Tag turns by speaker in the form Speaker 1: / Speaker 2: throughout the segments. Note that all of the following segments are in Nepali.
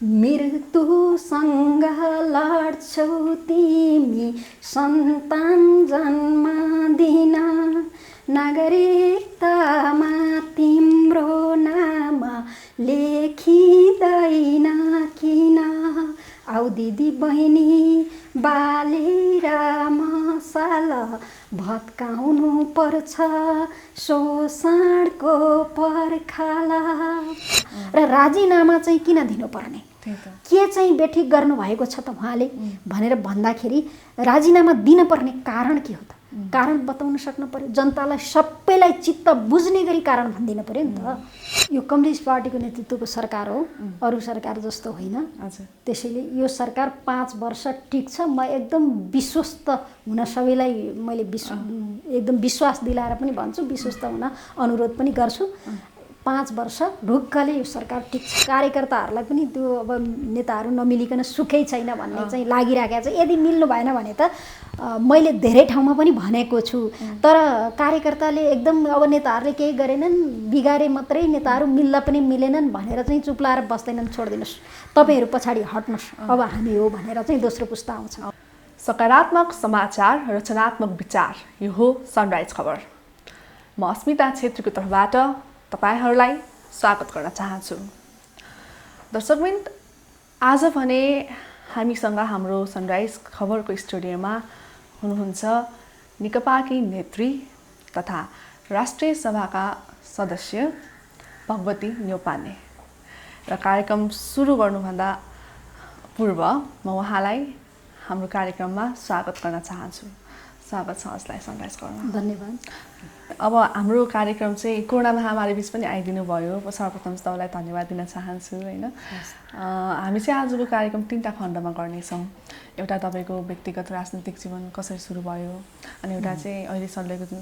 Speaker 1: मृत्युसँग लड्छौ तिमी सन्तान जन्म दिन, नागरिकतामा तिम्रो नाम लेखिँदैन किन? आऊ दिदी बहिनी बालेर मसाला भत्काउनु पर्छ शोषणको पर्खाला। र राजीनामा चाहिँ किन दिनुपर्ने, के चाहिँ बेठिक गर्नुभएको छ त उहाँले भनेर भन्दाखेरि राजीनामा दिनपर्ने कारण के हो त? कारण बताउन सक्नु पर्यो, जनतालाई सबैलाई चित्त बुझ्ने गरी कारण भनिदिनु पर्यो नि त। यो कम्युनिस्ट पार्टीको नेतृत्वको सरकार हो, अरू सरकार जस्तो होइन। त्यसैले यो सरकार 5 वर्ष टिक्छ। म एकदम विश्वस्त हुन सबैलाई मैले एकदम विश्वास दिलाएर पनि भन्छु, विश्वस्त हुन अनुरोध पनि गर्छु। 5 वर्ष ढुक्कले यो सरकार टिक्छ। कार्यकर्ताहरूलाई पनि त्यो अब नेताहरू नमिलिकन सुखै छैन भन्ने चाहिँ लागिराखेको छ। यदि मिल्नु भएन भने त मैले धेरै ठाउँमा पनि भनेको छु, तर कार्यकर्ताले एकदम अब नेताहरूले केही गरेनन्, बिगारे मात्रै, नेताहरू मिल्दा पनि मिलेनन् भनेर चाहिँ चुप लाएर बस्दैनन्। छोडिदिनुहोस्, तपाईँहरू पछाडि हट्नुहोस्, अब हामी हो भनेर चाहिँ दोस्रो पुस्ता आउँछ।
Speaker 2: सकारात्मक समाचार, रचनात्मक विचार, यो हो सनराइज खबर। म अस्मिता छेत्रीको तर्फबाट तपाईहरूलाई स्वागत गर्न चाहन्छु। दर्शकवृन्द, आज भने हामीसँग हाम्रो सनराइज खबरको स्टुडियोमा हुनुहुन्छ नेकपाकी नेत्री तथा राष्ट्रिय सभाका सदस्य भगवती न्यौपाने। र कार्यक्रम सुरु गर्नुभन्दा पूर्व म उहाँलाई हाम्रो कार्यक्रममा स्वागत गर्न चाहन्छु। स्वागत छ हजुरलाई सनराइज खबरमा।
Speaker 1: धन्यवाद।
Speaker 2: अब हाम्रो कार्यक्रम चाहिँ कोरोना महामारी बिच पनि आइदिनु भयो। सर्वप्रथम चाहिँ तपाईँलाई धन्यवाद दिन चाहन्छु होइन। हामी चाहिँ आजको कार्यक्रम 3टा खण्डमा गर्नेछौँ। एउटा तपाईँको व्यक्तिगत राजनीतिक जीवन कसरी सुरु भयो, अनि एउटा चाहिँ अहिले चलेको जुन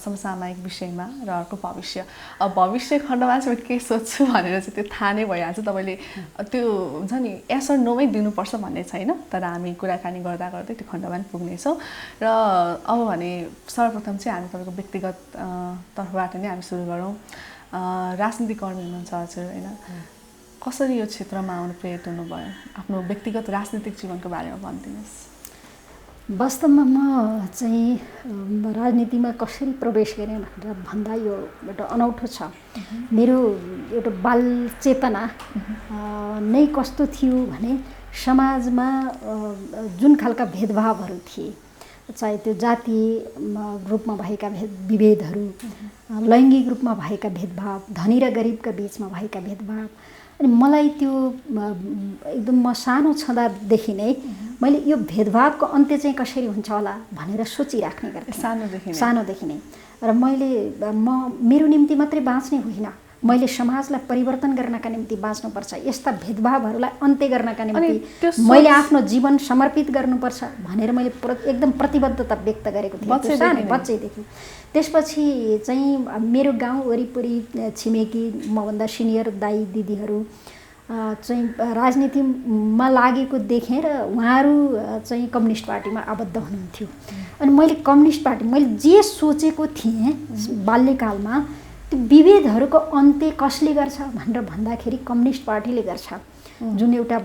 Speaker 2: समसामयिक विषयमा, र अर्को भविष्य। अब भविष्य खण्डमा चाहिँ म के सोध्छु भनेर चाहिँ त्यो थाहा नै भइहाल्छ। तपाईँले त्यो हुन्छ नि यस अर नोमै दिनुपर्छ भन्ने छैन, तर हामी कुराकानी गर्दा गर्दै त्यो खण्डमा पनि पुग्नेछौँ। र अब भने सर्वप्रथम चाहिँ हामी तपाईँको व्यक्तिगत तर्फबाट नै हामी सुरु गरौँ। राजनीतिक कर्मी हुनुहुन्छ हजुर होइन, कसरी यो क्षेत्रमा आउनु प्रेरित हुनुभयो? आफ्नो व्यक्तिगत राजनीतिक जीवनको बारेमा भनिदिनुहोस्।
Speaker 1: वास्तवमा म चाहिँ राजनीतिमा कसरी प्रवेश गरेँ भनेर भन्दा यो एउटा अनौठो छ। मेरो एउटा बाल चेतना नै कस्तो थियो भने समाजमा जुन खालका भेदभावहरू थिए, चाहे त्यो जातीय रूपमा भएका विभेदहरू, लैङ्गिक रूपमा भएका भेदभाव, धनी र गरिबका बिचमा भएका भेदभाव, अनि मलाई त्यो एकदम म सानो छँदादेखि नै मैले यो भेदभावको अन्त्य चाहिँ कसरी हुन्छ होला भनेर सोचिराख्ने गर्थेँ सानोदेखि नै। र मेरो निम्ति मात्रै बाँच्ने होइन, मैले समाजलाई परिवर्तन गर्नका निम्ति बाँच्नुपर्छ, यस्ता भेदभावहरूलाई अन्त्य गर्नका निम्ति मैले आफ्नो जीवन समर्पित गर्नुपर्छ भनेर मैले एकदम प्रतिबद्धता व्यक्त गरेको थिएँ सानो बच्चैदेखि। त्यसपछि चाहिँ मेरो गाउँ वरिपरि छिमेकी मभन्दा सिनियर दाइ दिदीहरू चाहिँ राजनीतिमा लागेको देखेँ र उहाँहरू चाहिँ कम्युनिस्ट पार्टीमा आबद्ध हुनुहुन्थ्यो। अनि मैले कम्युनिस्ट पार्टी, मैले जे सोचेको थिएँ बाल्यकालमा, त्यो विभेदहरूको अन्त्य कसले गर्छ भनेर भन्दाखेरि कम्युनिस्ट पार्टीले गर्छ। जुन एउटा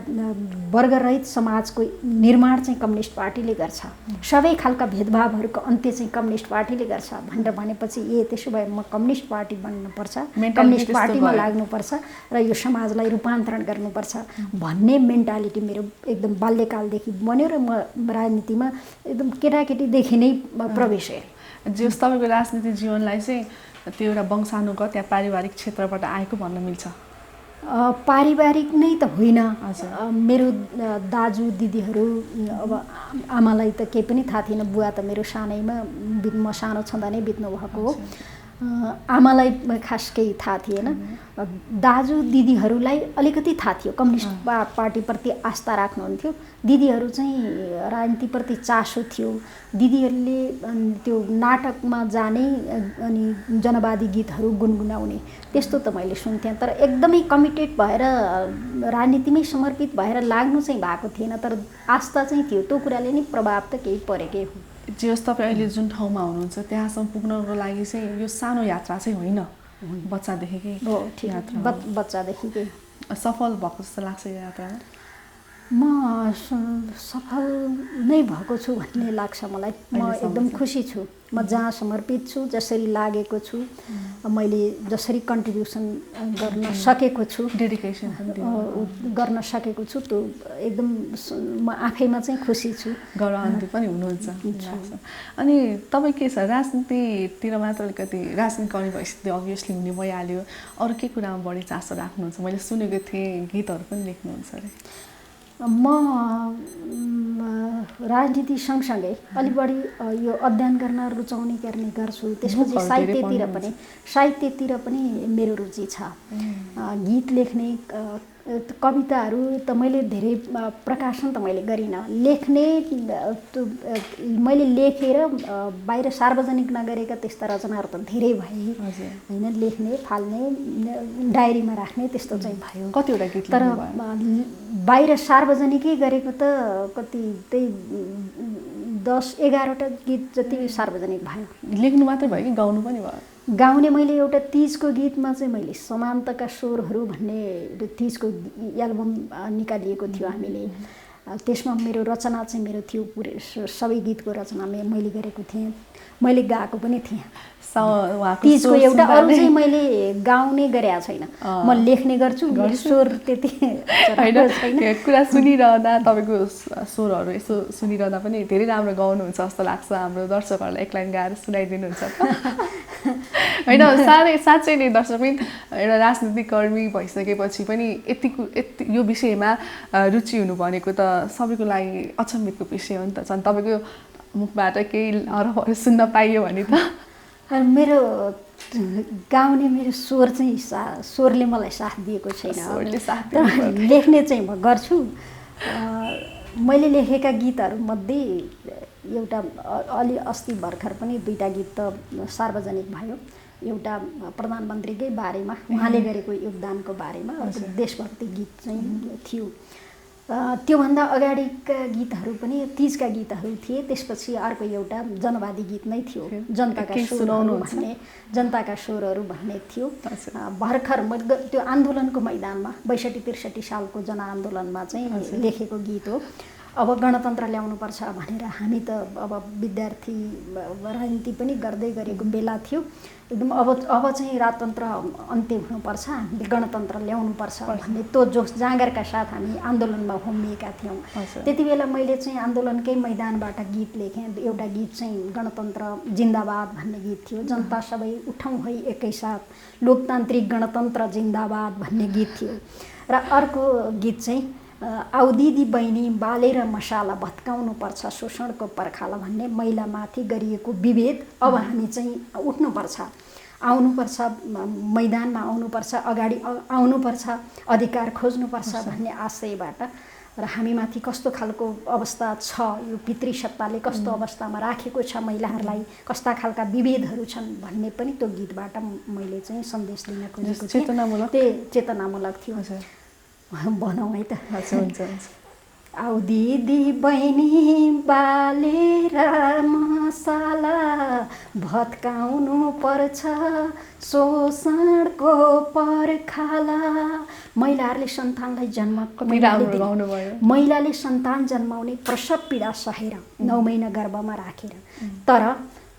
Speaker 1: वर्गरहित समाजको निर्माण चाहिँ कम्युनिस्ट पार्टीले गर्छ, सबै खालका भेदभावहरूको अन्त्य चाहिँ कम्युनिस्ट पार्टीले गर्छ भनेर भनेपछि त्यसो भए म कम्युनिस्ट पार्टी बन्नुपर्छ, कम्युनिस्ट पार्टीमा लाग्नुपर्छ र यो समाजलाई रूपान्तरण गर्नुपर्छ भन्ने मेन्टालिटी मेरो एकदम बाल्यकालदेखि बन्यो र म राजनीतिमा एकदम केटाकेटीदेखि नै प्रवेश गरेँ।
Speaker 2: जस तपाईँको राजनीतिक जीवनलाई चाहिँ त्यो एउटा वंशानुगत या पारिवारिक क्षेत्रबाट आएको भन्न मिल्छ?
Speaker 1: पारिवारिक नै त होइन। मेरो दाजु दिदीहरू, अब आमालाई त केही पनि थाहा थिएन, बुवा त मेरो सानैमा म सानो छँदा नै बित्नु भएको हो। आमालाई खास केही थाहा थिएन। दाजु दिदीहरूलाई अलिकति थाहा थियो, कम्युनिस्ट पार्टीप्रति आस्था राख्नुहुन्थ्यो। दिदीहरू चाहिँ राजनीतिप्रति चासो थियो। दिदीहरूले त्यो नाटकमा जाने अनि जनवादी गीतहरू गुनगुनाउने त्यस्तो त मैले सुन्थेँ, तर एकदमै कमिटेड भएर राजनीतिमै समर्पित भएर लाग्नु चाहिँ भएको थिएन, तर आस्था चाहिँ थियो। त्यो कुराले नै प्रभाव त केही परेकै हो।
Speaker 2: जे होस्, तपाईँ अहिले जुन ठाउँमा हुनुहुन्छ त्यहाँसम्म पुग्नको लागि चाहिँ यो सानो यात्रा चाहिँ होइन, बच्चादेखिकै
Speaker 1: यात्रा, बच्चादेखिकै।
Speaker 2: सफल भएको जस्तो लाग्छ यो यात्रामा?
Speaker 1: म सफल नै भएको छु भन्ने लाग्छ मलाई। म एकदम खुसी छु। म जहाँ समर्पित छु, जसरी लागेको छु, मैले जसरी कन्ट्रिब्युसन गर्न सकेको छु,
Speaker 2: डेडिकेसन
Speaker 1: गर्न सकेको छु, त्यो एकदम म आफैमा चाहिँ खुसी छु।
Speaker 2: गौरवान्वित पनि हुनुहुन्छ लाग्छ। अनि तपाईँ के छ, राजनीतितिर मात्र अलिकति राजनीतिक अनिवार्य अभियसली हुने भइहाल्यो, अरू के कुरामा बढी चासो राख्नुहुन्छ? मैले सुनेको थिएँ गीतहरू पनि लेख्नुहुन्छ अरे।
Speaker 1: म राजनीति सँगसँगै अलि बढी यो अध्ययन गर्न रुचाउने गर्ने गर्छु। त्यसपछि साहित्यतिर पनि मेरो रुचि छ। गीत लेख्ने, कविताहरू त मैले धेरै प्रकाशन त मैले गरिनँ। लेख्ने मैले लेखेर बाहिर सार्वजनिक नगरेका त्यस्ता रचनाहरू त धेरै भए होइन। लेख्ने, फाल्ने, डायरीमा राख्ने त्यस्तो चाहिँ भयो।
Speaker 2: कतिवटा गीत?
Speaker 1: तर बाहिर सार्वजनिकै गरेको त कति त्यही 10-11वटा गीत जति सार्वजनिक भयो।
Speaker 2: लेख्नु मात्रै भयो कि गाउनु पनि भयो?
Speaker 1: गाउने मैले एउटा तिजको गीतमा चाहिँ मैले समान्तका स्वरहरू भन्ने तिजको एल्बम निकालिएको थियो हामीले। त्यसमा मेरो रचना चाहिँ मेरो थियो, पुरै सबै गीतको रचना मैले गरेको थिएँ, मैले गाएको पनि थिएँ। तिजको एउटा अरू चाहिँ मैले गाउने गरेको छैन, म लेख्ने गर्छु। स्वर त्यति
Speaker 2: होइन, कुरा सुनिरहँदा तपाईँको स्वरहरू यसो सुनिरहँदा पनि धेरै राम्रो गाउनुहुन्छ जस्तो लाग्छ। हाम्रो दर्शकहरूलाई एक लाइन गाएर सुनाइदिनुहुन्छ होइन? साँच्चै नै दर्शक पनि एउटा राजनीतिक कर्मी भइसकेपछि पनि यति यो विषयमा रुचि हुनु भनेको त सबैको लागि अचम्मितको विषय हो नि त। झन् तपाईँको मुखबाट केही अरबहरू सुन्न पाइयो भने त।
Speaker 1: मेरो गाउने मेरो स्वर चाहिँ स्वरले मलाई साथ दिएको छैन। लेख्ने चाहिँ म गर्छु। मैले लेखेका गीतहरूमध्ये एउटा अलि अस्ति भर्खर पनि 2टा गीत त सार्वजनिक भयो। एउटा प्रधानमन्त्रीकै बारेमा, उहाँले गरेको योगदानको बारेमा, देशभक्ति गीत चाहिँ थियो। त्योभन्दा अगाडिका गीतहरू पनि तिजका गीतहरू थिए। त्यसपछि अर्को एउटा जनवादी गीत नै थियो, जनताका स्वरहरू भन्ने थियो। भर्खर त्यो आन्दोलनको मैदानमा 62-63 सालको जनआन्दोलनमा चाहिँ लेखेको गीत हो। अब गणतन्त्र ल्याउनुपर्छ भनेर हामी त अब विद्यार्थी राजनीति पनि गर्दै गरेको बेला थियो। एकदम अब चाहिँ राजतन्त्र अन्त्य हुनुपर्छ, हामीले गणतन्त्र ल्याउनुपर्छ भन्ने त्यो जोस जाँगरका साथ हामी आन्दोलनमा होमिएका थियौँ। त्यति बेला मैले चाहिँ आन्दोलनकै मैदानबाट गीत लेखेँ। एउटा गीत चाहिँ गणतन्त्र जिन्दाबाद भन्ने गीत थियो। जनता सबै उठौँ है एकैसाथ, लोकतान्त्रिक गणतन्त्र जिन्दाबाद भन्ने गीत थियो। र अर्को गीत चाहिँ आउ दिदी बहिनी बालेर मसाला भत्काउनुपर्छ शोषणको पर्खाला भन्ने, महिलामाथि गरिएको विभेद अब हामी चाहिँ उठ्नुपर्छ, आउनुपर्छ, मैदानमा आउनुपर्छ, अगाडि आउनुपर्छ, अधिकार खोज्नुपर्छ भन्ने आशयबाट। र हामीमाथि कस्तो खालको अवस्था छ, यो पितृ सत्ताले कस्तो अवस्थामा राखेको छ महिलाहरूलाई, कस्ता खालका विभेदहरू छन् भन्ने पनि त्यो गीतबाट मैले चाहिँ सन्देश दिन खोजेको थिएँ। चेतनामूलक थियो। भनौँ है त। आउ दिदी बहिनी बालेर मसाला भत्काउनु पर्छ शोषणको पर्खाला। महिलाहरूले सन्तानलाई महिलाले सन्तान जन्माउने प्रसव पीडा सहेर 9 महिना गर्भमा राखेर, तर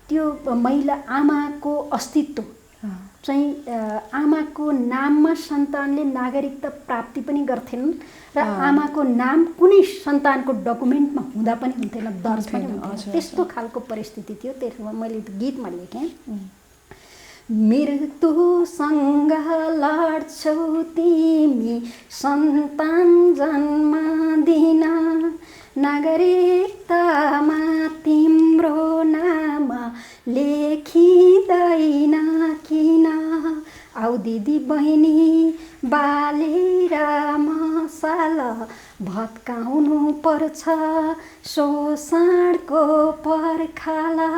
Speaker 1: त्यो महिला आमाको अस्तित्व चाहिँ आमाको नाममा सन्तानले नागरिकता प्राप्ति पनि गर्थेनन् र आमाको नाम कुनै सन्तानको डकुमेन्टमा हुँदा पनि हुन्थेन, दर्ज पनि हुन्थेन। त्यस्तो खालको परिस्थिति थियो। त्यसमा मैले गीतमा लेखेँ, मृत्युसँग लड्छौ तिमी सन्तान जन्म दिन, नागरिकतामा तिम्रो नाम लेखिँदैन किन। आउ दिदी बहिनी बालेर मसाला भत्काउनु पर्छ शोषणको पर्खाला।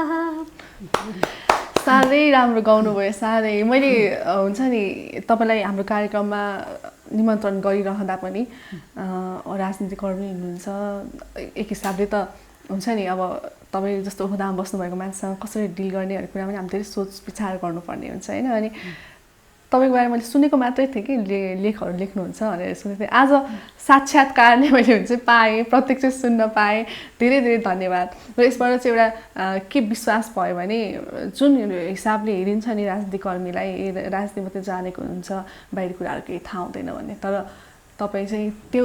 Speaker 2: साह्रै राम्रो गाउनुभयो, साह्रै। मैले हुन्छ नि तपाईँलाई हाम्रो कार्यक्रममा निमन्त्रण गरिरहँदा पनि राजनीतिक कर्मी हुनुहुन्छ, एक हिसाबले त हुन्छ नि अब तपाईँ जस्तो हुँदामा बस्नुभएको मान्छेसँग कसरी डिल गर्ने भन्ने कुरा पनि हामी धेरै सोच विचार गर्नुपर्ने हुन्छ होइन। अनि तपाईँको बारेमा मैले सुनेको मात्रै थिएँ कि लेखहरू लेख्नुहुन्छ भनेर सुनेको थिएँ। आज साक्षात्कारले मैले हुन्छ पाएँ, प्रत्यक्ष सुन्न पाएँ। धेरै धेरै धन्यवाद। र यसबाट चाहिँ एउटा के विश्वास भयो भने जुन हिसाबले हेरिन्छ नि राजनीतिकर्मीलाई, राजनीति मात्रै जानेको हुन्छ, बाहिर कुराहरू केही थाहा हुँदैन भन्ने, तर तपाईँ चाहिँ त्यो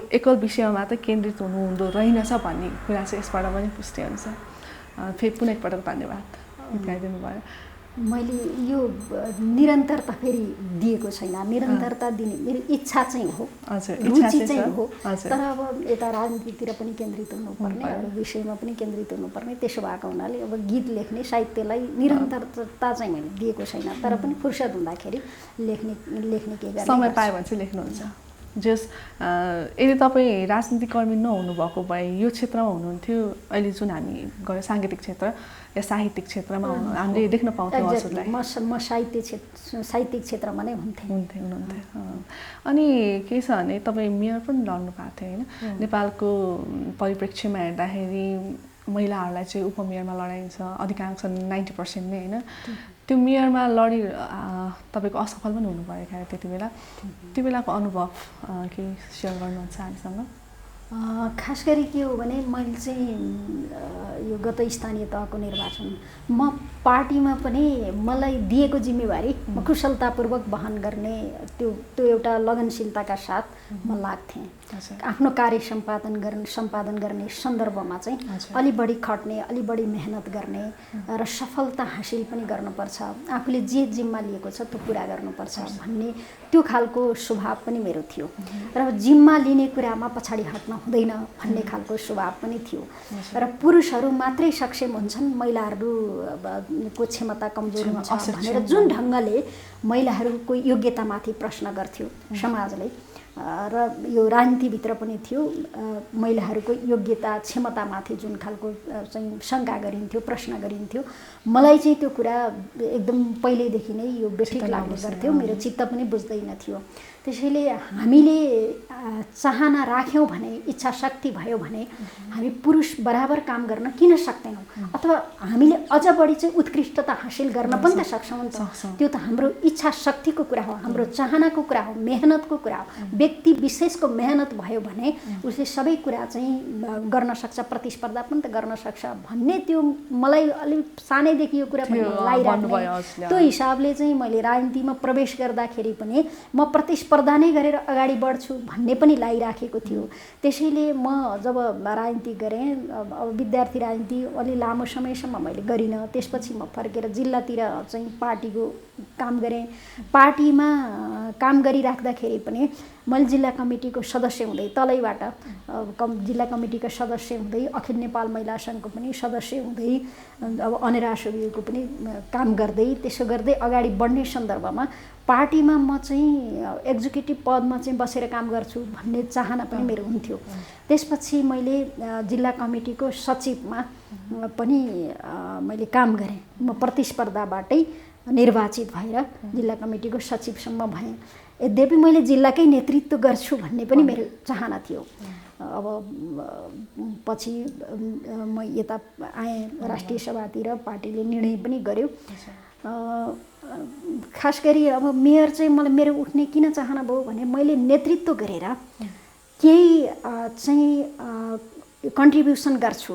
Speaker 2: एकल विषयमा मात्रै केन्द्रित हुनुहुँदो रहेनछ भन्ने कुरा चाहिँ यसबाट पनि पुष्टि हुन्छ। फेरि पुनः एकपटक धन्यवाद गीत गाइदिनु भयो।
Speaker 1: मैले यो निरन्तरता फेरि दिएको छैन, निरन्तरता दिने मेरो इच्छा चाहिँ हो, रुचि चाहिँ हो, तर अब यता राजनीतितिर पनि केन्द्रित हुनुपर्ने, एउटा विषयमा पनि केन्द्रित हुनुपर्ने, त्यसो भएको हुनाले अब गीत लेख्ने साहित्यलाई निरन्तरता चाहिँ मैले दिएको छैन, तर पनि फुर्सद हुँदाखेरि लेख्ने के गर्ने
Speaker 2: समय पायो भने चाहिँ लेख्नुहुन्छ। जस यदि तपाईँ राजनीतिकर्मी नहुनुभएको भए यो क्षेत्रमा हुनुहुन्थ्यो, अहिले जुन हामी गयो साङ्गीतिक क्षेत्र या साहित्यिक क्षेत्रमा हामीले देख्न पाउँथ्यौँ हजुरलाई।
Speaker 1: म साहित्यिक क्षेत्रमा नै
Speaker 2: हुनुहुन्थ्यो। अनि के छ भने तपाईँ मेयर पनि लड्नु भएको थियो होइन? नेपालको परिप्रेक्ष्यमा हेर्दाखेरि महिलाहरूलाई चाहिँ उपमेयरमा लडाइन्छ, अधिकांश 90% नै होइन? त्यो मेयरमा लडी तपाईँको असफल पनि हुनुभयो क्या त्यति बेला। त्यो बेलाको अनुभव के सेयर गर्नुहुन्छ हामीसँग?
Speaker 1: खास गरी के हो भने मैले चाहिँ यो गत स्थानीय तहको निर्वाचन म पार्टीमा पनि मलाई दिएको जिम्मेवारी म कुशलतापूर्वक वहन गर्ने त्यो एउटा लगनशीलताका साथ म लाग्थेँ। आफ्नो कार्य सम्पादन गर्ने सन्दर्भमा चाहिँ अलि बढी खट्ने, अलि बढी मेहनत गर्ने र सफलता हासिल पनि गर्नुपर्छ, आफूले जे जिम्मा लिएको छ त्यो पुरा गर्नुपर्छ भन्ने त्यो खालको स्वभाव पनि मेरो थियो। र जिम्मा लिने कुरामा पछाडि हट्न हुँदैन भन्ने खालको स्वभाव पनि थियो। र पुरुषहरू मात्रै सक्षम हुन्छन्, महिलाहरूको क्षमता कमजोर हुन्छ भनेर जुन ढङ्गले महिलाहरूको योग्यतामाथि प्रश्न गर्थ्यो समाजले, र यो राजनीतिभित्र पनि थियो, महिलाहरूको योग्यता क्षमतामाथि जुन खालको चाहिँ शङ्का गरिन्थ्यो, प्रश्न गरिन्थ्यो, मलाई चाहिँ त्यो कुरा एकदम पहिल्यैदेखि नै यो बेठिक लाग्ने गर्थ्यो, मेरो चित्त पनि बुझ्दैन थियो। त्यसैले हामीले चाहना राख्यौँ भने, इच्छा शक्ति भयो भने हामी पुरुष बराबर काम गर्न किन सक्दैनौँ? अथवा हामीले अझ बढी चाहिँ उत्कृष्टता हासिल गर्न पनि त सक्छौँ नि त। त्यो त हाम्रो इच्छा शक्तिको कुरा हो, हाम्रो चाहनाको कुरा हो, मेहनतको कुरा हो। व्यक्ति विशेषको मेहनत भयो भने उसले सबै कुरा चाहिँ गर्न सक्छ, प्रतिस्पर्धा पनि त गर्न सक्छ भन्ने त्यो मलाई अलिक सानैदेखि यो कुरा पनि लागिराख्ने। त्यो हिसाबले चाहिँ मैले राजनीतिमा प्रवेश गर्दाखेरि पनि म प्रतिस्पर्धा नै गरेर अगाडि बढ्छु भन्ने पनि लागिराखेको थियो। त्यसैले म जब राजनीति गरेँ, अब विद्यार्थी राजनीति अलि लामो समयसम्म मैले गरिनँ, त्यसपछि म फर्केर जिल्लातिर चाहिँ पार्टीको काम गरेँ। पार्टीमा काम गरिराख्दाखेरि पनि मैले जिल्ला कमिटीको सदस्य हुँदै, तलैबाट जिल्ला कमिटीको सदस्य हुँदै, अखिल नेपाल महिला सङ्घको पनि सदस्य हुँदै, अब अनेरा सुब्बाको पनि काम गर्दै, त्यसो गर्दै अगाडि बढ्ने सन्दर्भमा पार्टीमा म चाहिँ एक्जिक्युटिभ पदमा चाहिँ बसेर काम गर्छु भन्ने चाहना पनि मेरो हुन्थ्यो। त्यसपछि मैले जिल्ला कमिटीको सचिवमा पनि मैले काम गरेँ। म प्रतिस्पर्धाबाटै निर्वाचित भएर जिल्ला कमिटीको सचिवसम्म भएँ। यद्यपि मैले जिल्लाकै नेतृत्व गर्छु भन्ने पनि मेरो चाहना थियो। अब पछि म यता आएँ राष्ट्रिय सभातिर, पार्टीले निर्णय पनि गर्यो। खास गरी अब मेयर चाहिँ मलाई मेरो उठ्ने किन चाहना भयो भने मैले नेतृत्व गरेर केही चाहिँ कन्ट्रिब्युसन गर्छु,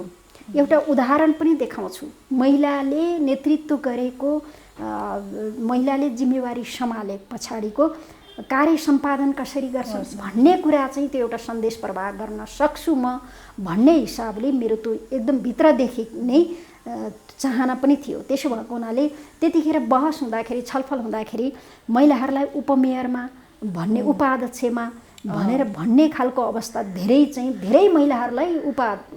Speaker 1: एउटा उदाहरण पनि देखाउँछु। महिलाले नेतृत्व गरेको, महिलाले जिम्मेवारी सम्हाले पछाडिको कार्य सम्पादन कसरी गर्छ भन्ने कुरा चाहिँ त्यो एउटा सन्देश प्रवाह गर्न सक्छु म भन्ने हिसाबले मेरो त्यो एकदम भित्रदेखि नै चाहना पनि थियो। त्यसो भएको हुनाले त्यतिखेर बहस हुँदाखेरि, छलफल हुँदाखेरि महिलाहरूलाई उपमेयरमा भन्ने, उपाध्यक्षमा भनेर भन्ने खालको अवस्था धेरै महिलाहरूलाई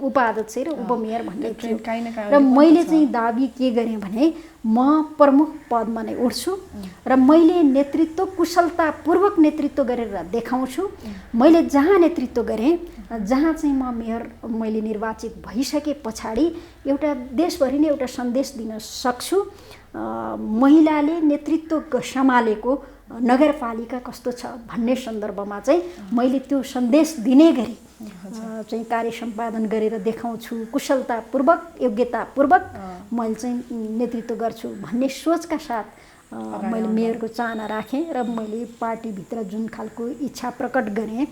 Speaker 1: उपाध्यक्ष र उपमेयर भन्ने थियो। र मैले चाहिँ दाबी के गरेँ भने म प्रमुख पदमा नै उठ्छु र मैले नेतृत्व कुशलतापूर्वक नेतृत्व गरेर देखाउँछु। मैले जहाँ नेतृत्व गरेँ, जहाँ चाहिँ म मेयर मैले निर्वाचित भइसके पछाडि एउटा देशभरि नै एउटा सन्देश दिन सक्छु। महिलाले नेतृत्व सम्हालेको नगरपालिका कस्तो छ भन्ने सन्दर्भमा चाहिँ मैले त्यो सन्देश दिने गरी चाहिँ कार्य सम्पादन गरेर देखाउँछु। कुशलतापूर्वक, योग्यतापूर्वक मैले चाहिँ नेतृत्व गर्छु भन्ने सोचका साथ मैले मेयरको चाहना राखेँ र मैले पार्टीभित्र जुन खालको इच्छा प्रकट गरेँ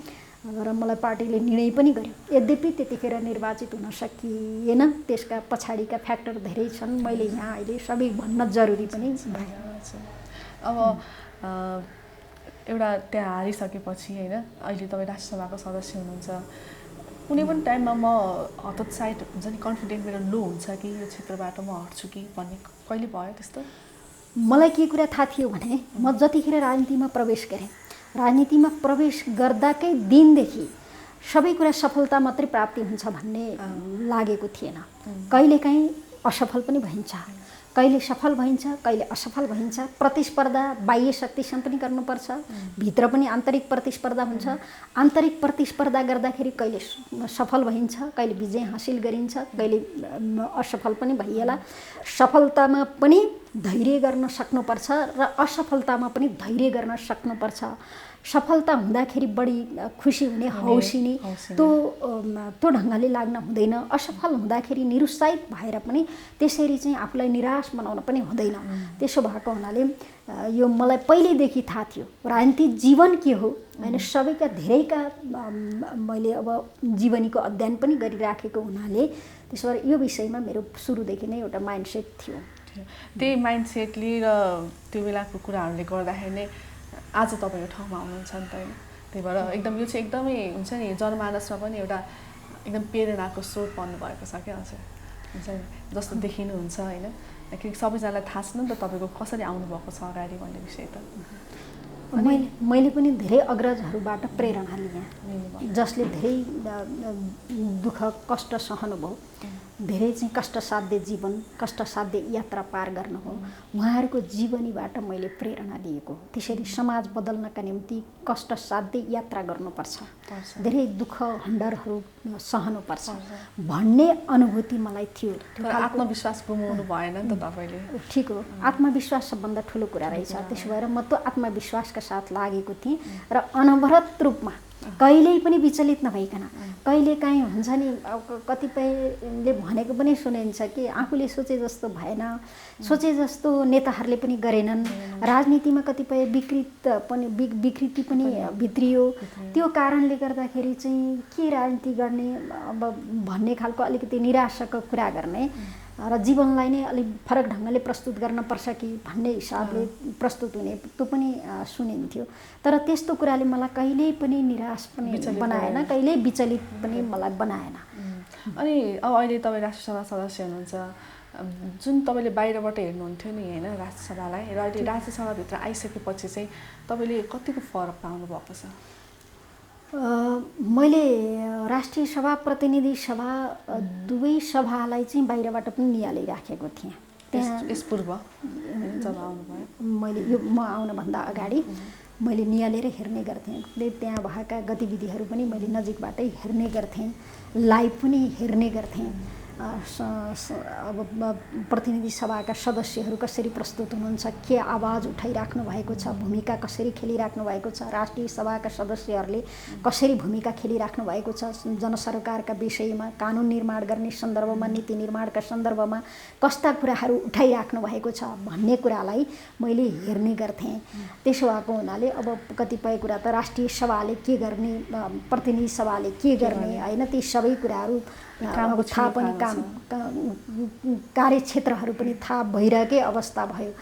Speaker 1: र मलाई पार्टीले निर्णय पनि गर्यो। यद्यपि त्यतिखेर निर्वाचित हुन सकिएन, त्यसका पछाडिका फ्याक्टर धेरै छन्, मैले यहाँ अहिले सबै भन्न जरुरी पनि भयो।
Speaker 2: अब एउटा त्यहाँ हारिसकेपछि होइन, अहिले तपाईँ राष्ट्रसभाको सदस्य हुनुहुन्छ, कुनै पनि टाइममा म हतोत्साहित हुन्छ नि, कन्फिडेन्ट मेरो लो हुन्छ कि यो क्षेत्रबाट म हट्छु कि भन्ने कहिले भयो त्यस्तो?
Speaker 1: मलाई के कुरा थाहा थियो भने म जतिखेर राजनीतिमा प्रवेश गरेँ, राजनीतिमा प्रवेश गर्दाकै दिनदेखि सबै कुरा सफलता मात्रै प्राप्ति हुन्छ भन्ने लागेको थिएन। कहिलेकाहीँ असफल पनि भइन्छ, कहिले सफल भइन्छ, कहिले असफल भइन्छ। प्रतिस्पर्धा बाह्य शक्तिसँग पनि गर्नुपर्छ, भित्र पनि आन्तरिक प्रतिस्पर्धा हुन्छ। आन्तरिक प्रतिस्पर्धा गर्दाखेरि कहिले सफल भइन्छ, कहिले विजय हासिल गरिन्छ, कहिले असफल पनि भइएला। सफलतामा पनि धैर्य गर्न सक्नुपर्छ र असफलतामा पनि धैर्य गर्न सक्नुपर्छ। सफलता हुँदाखेरि बढी खुसी हुने, हौसिने त्यो ढङ्गले लाग्न हुँदैन। असफल हुँदाखेरि निरुत्साहित भएर पनि त्यसरी चाहिँ आफूलाई निराश बनाउन पनि हुँदैन। त्यसो भएको हुनाले यो मलाई पहिल्यैदेखि थाहा थियो राजनीतिक जीवन के हो होइन। सबैका धेरैका मैले अब जीवनीको अध्ययन पनि गरिराखेको हुनाले त्यसो भएर यो विषयमा मेरो सुरुदेखि नै एउटा माइन्डसेट थियो।
Speaker 2: त्यही माइन्डसेटले र त्यो बेलाको कुराहरूले गर्दाखेरि नै आज तपाईँ यो ठाउँमा आउनुहुन्छ नि त होइन। त्यही भएर एकदम यो चाहिँ एकदमै हुन्छ नि, जनमानसमा पनि एउटा एकदम प्रेरणाको स्रोत बन्नुभएको छ क्या हजुर, हुन्छ नि जस्तो देखिनुहुन्छ होइन। किनकि सबैजनालाई थाहा छ नि त तपाईँको कसरी आउनुभएको छ अगाडि भन्ने विषय त।
Speaker 1: मैले पनि धेरै अग्रजहरूबाट प्रेरणा लिएँ, जसले धेरै दुःख कष्ट सहनुभयो, धेरै चाहिँ कष्टसाध्य जीवन, कष्टसाध्य यात्रा पार गर्नु हो। उहाँहरूको जीवनीबाट मैले प्रेरणा लिएको। त्यसरी समाज बदल्नका निम्ति कष्टसाध्य यात्रा गर्नुपर्छ, धेरै दुःख हन्डरहरू सहनुपर्छ भन्ने अनुभूति मलाई थियो।
Speaker 2: आत्मविश्वास गुमाउनु भएन नि त तपाईँले।
Speaker 1: ठिक हो, आत्मविश्वास सबभन्दा ठुलो कुरा रहेछ। त्यसो भएर म त्यो आत्मविश्वासका साथ लागेको थिएँ र अनवरत रूपमा कहिल्यै पनि विचलित नभइकन। कहिलेकाहीँ हुन्छ नि कतिपयले भनेको पनि सुनिन्छ कि आफूले सोचे जस्तो भएन, सोचे जस्तो नेताहरूले पनि गरेनन्, राजनीतिमा कतिपय विकृति पनि भित्रियो, त्यो कारणले गर्दाखेरि चाहिँ के राजनीति गर्ने अब भन्ने खालको अलिकति निराशाको कुरा गर्ने र जीवनलाई नै अलिक फरक ढङ्गले प्रस्तुत गर्नुपर्छ कि भन्ने हिसाबले प्रस्तुत हुने त्यो पनि सुनिन्थ्यो। तर त्यस्तो कुराले मलाई कहिल्यै पनि निराश पनि बनाएन, कहिल्यै विचलित पनि मलाई बनाएन।
Speaker 2: अनि अब अहिले तपाईँ राष्ट्रसभा सदस्य हुनुहुन्छ, जुन तपाईँले बाहिरबाट हेर्नुहुन्थ्यो नि होइन राष्ट्रसभालाई, र अहिले राष्ट्रसभाभित्र आइसकेपछि चाहिँ तपाईँले कतिको फरक पाउनु भएको छ?
Speaker 1: मैले राष्ट्रिय सभा, प्रतिनिधि सभा दुवै सभालाई चाहिँ बाहिरबाट पनि नियालिराखेको थिएँ।
Speaker 2: त्यहाँ यस पूर्व जब आउनुभयो
Speaker 1: मैले यो म आउनुभन्दा अगाडि मैले नियालेर हेर्ने गर्थेँ। त्यहाँ भएका गतिविधिहरू पनि मैले नजिकबाटै हेर्ने गर्थेँ, लाइभ पनि हेर्ने गर्थेँ। अब प्रतिनिधि सभाका सदस्यहरू कसरी प्रस्तुत हुनुहुन्छ, के आवाज उठाइराख्नु भएको छ, भूमिका कसरी खेलिराख्नु भएको छ, राष्ट्रिय सभाका सदस्यहरूले कसरी भूमिका खेलिराख्नु भएको छ, जनसरकारका विषयमा, कानुन निर्माण गर्ने सन्दर्भमा, नीति निर्माणका सन्दर्भमा कस्ता कुराहरू उठाइराख्नु भएको छ भन्ने कुरालाई मैले हेर्ने गर्थेँ। त्यसो भएको हुनाले अब कतिपय कुरा त राष्ट्रिय सभाले के गर्ने, प्रतिनिधि सभाले के गर्ने होइन, ती सबै कुराहरू थाहा पनि कार्यक्षेत्रहरू पनि थाहा भइरहेकै अवस्था भयो।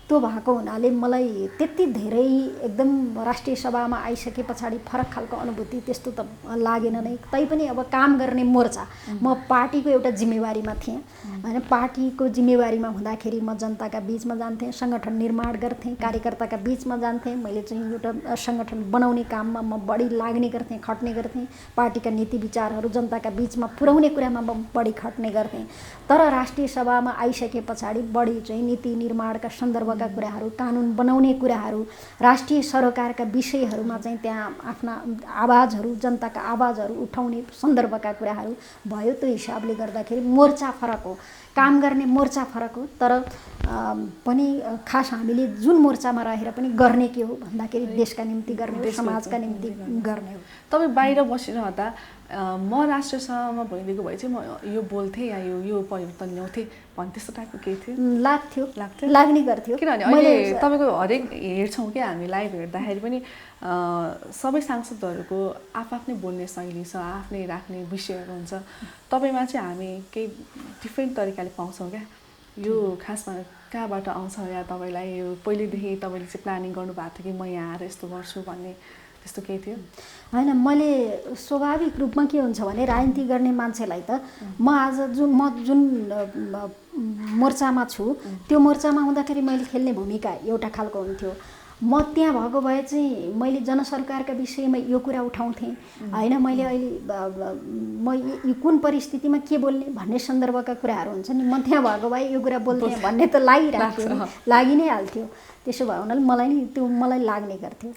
Speaker 1: त्यो भएको हुनाले मलाई त्यति धेरै एकदम राष्ट्रिय सभामा आइसके पछाडि फरक खालको अनुभूति त्यस्तो त लागेन नै। तैपनि अब काम गर्ने मोर्चा, म पार्टीको एउटा जिम्मेवारीमा थिएँ होइन। पार्टीको जिम्मेवारीमा हुँदाखेरि म जनताका बिचमा जान्थेँ, सङ्गठन निर्माण गर्थेँ, कार्यकर्ताका बिचमा जान्थेँ। मैले चाहिँ एउटा सङ्गठन बनाउने काममा म बढी लाग्ने गर्थेँ, खट्ने गर्थेँ। पार्टीका नीति विचारहरू जनताका बिचमा पुर्याउने कुरामा म बढी खट्ने गर्थेँ। तर राष्ट्रिय सभामा आइसके पछाडि बढी चाहिँ नीति निर्माणका सन्दर्भ कुराहरू, कानुन बनाउने कुराहरू, राष्ट्रिय सरकारका विषयहरूमा चाहिँ त्यहाँ आफ्ना आवाजहरू, जनताका आवाजहरू उठाउने सन्दर्भका कुराहरू भयो। त्यो हिसाबले गर्दाखेरि मोर्चा फरक हो, काम गर्ने मोर्चा फरक हो, तर पनि खास हामीले जुन मोर्चामा रहेर पनि गर्ने के हो भन्दाखेरि देशका निम्ति गर्ने हो, समाजका निम्ति गर्ने हो।
Speaker 2: तपाईँ बाहिर बसिरहँदा म राष्ट्रिय सभामा भइदिएको भए चाहिँ म यो बोल्थेँ या यो परिवर्तन ल्याउँथेँ भन्ने त्यस्तो टाइपको केही थियो?
Speaker 1: लाग्ने गर्थ्यो।
Speaker 2: किनभने अहिले तपाईँको हरेक हेर्छौँ कि हामी लाइभ हेर्दाखेरि पनि सबै सांसदहरूको आफ्नै बोल्ने शैली छ, आफ्नै राख्ने विषयहरू हुन्छ। तपाईँमा चाहिँ हामी केही डिफ्रेन्ट तरिकाले पाउँछौँ क्या। यो खासमा कहाँबाट आउँछ या तपाईँलाई यो पहिलेदेखि तपाईँले चाहिँ प्लानिङ गर्नुभएको थियो कि म यहाँ आएर यस्तो गर्छु भन्ने त्यस्तो केही थियो?
Speaker 1: होइन, मैले स्वाभाविक रूपमा के हुन्छ भने राजनीति गर्ने मान्छेलाई त म आज जुन मोर्चामा छु त्यो मोर्चामा हुँदाखेरि मैले खेल्ने भूमिका एउटा खालको हुन्थ्यो। म त्यहाँ भएको भए चाहिँ मैले जनसरकारका विषयमा यो कुरा उठाउँथेँ होइन, मैले अहिले म कुन परिस्थितिमा के बोल्ने भन्ने सन्दर्भका कुराहरू हुन्छ नि, म त्यहाँ भएको भए यो कुरा बोल्थेँ भन्ने त लागि नै हाल्थ्यो। त्यसो भयो हुनाले मलाई नि त्यो मलाई लाग्ने गर्थ्यो।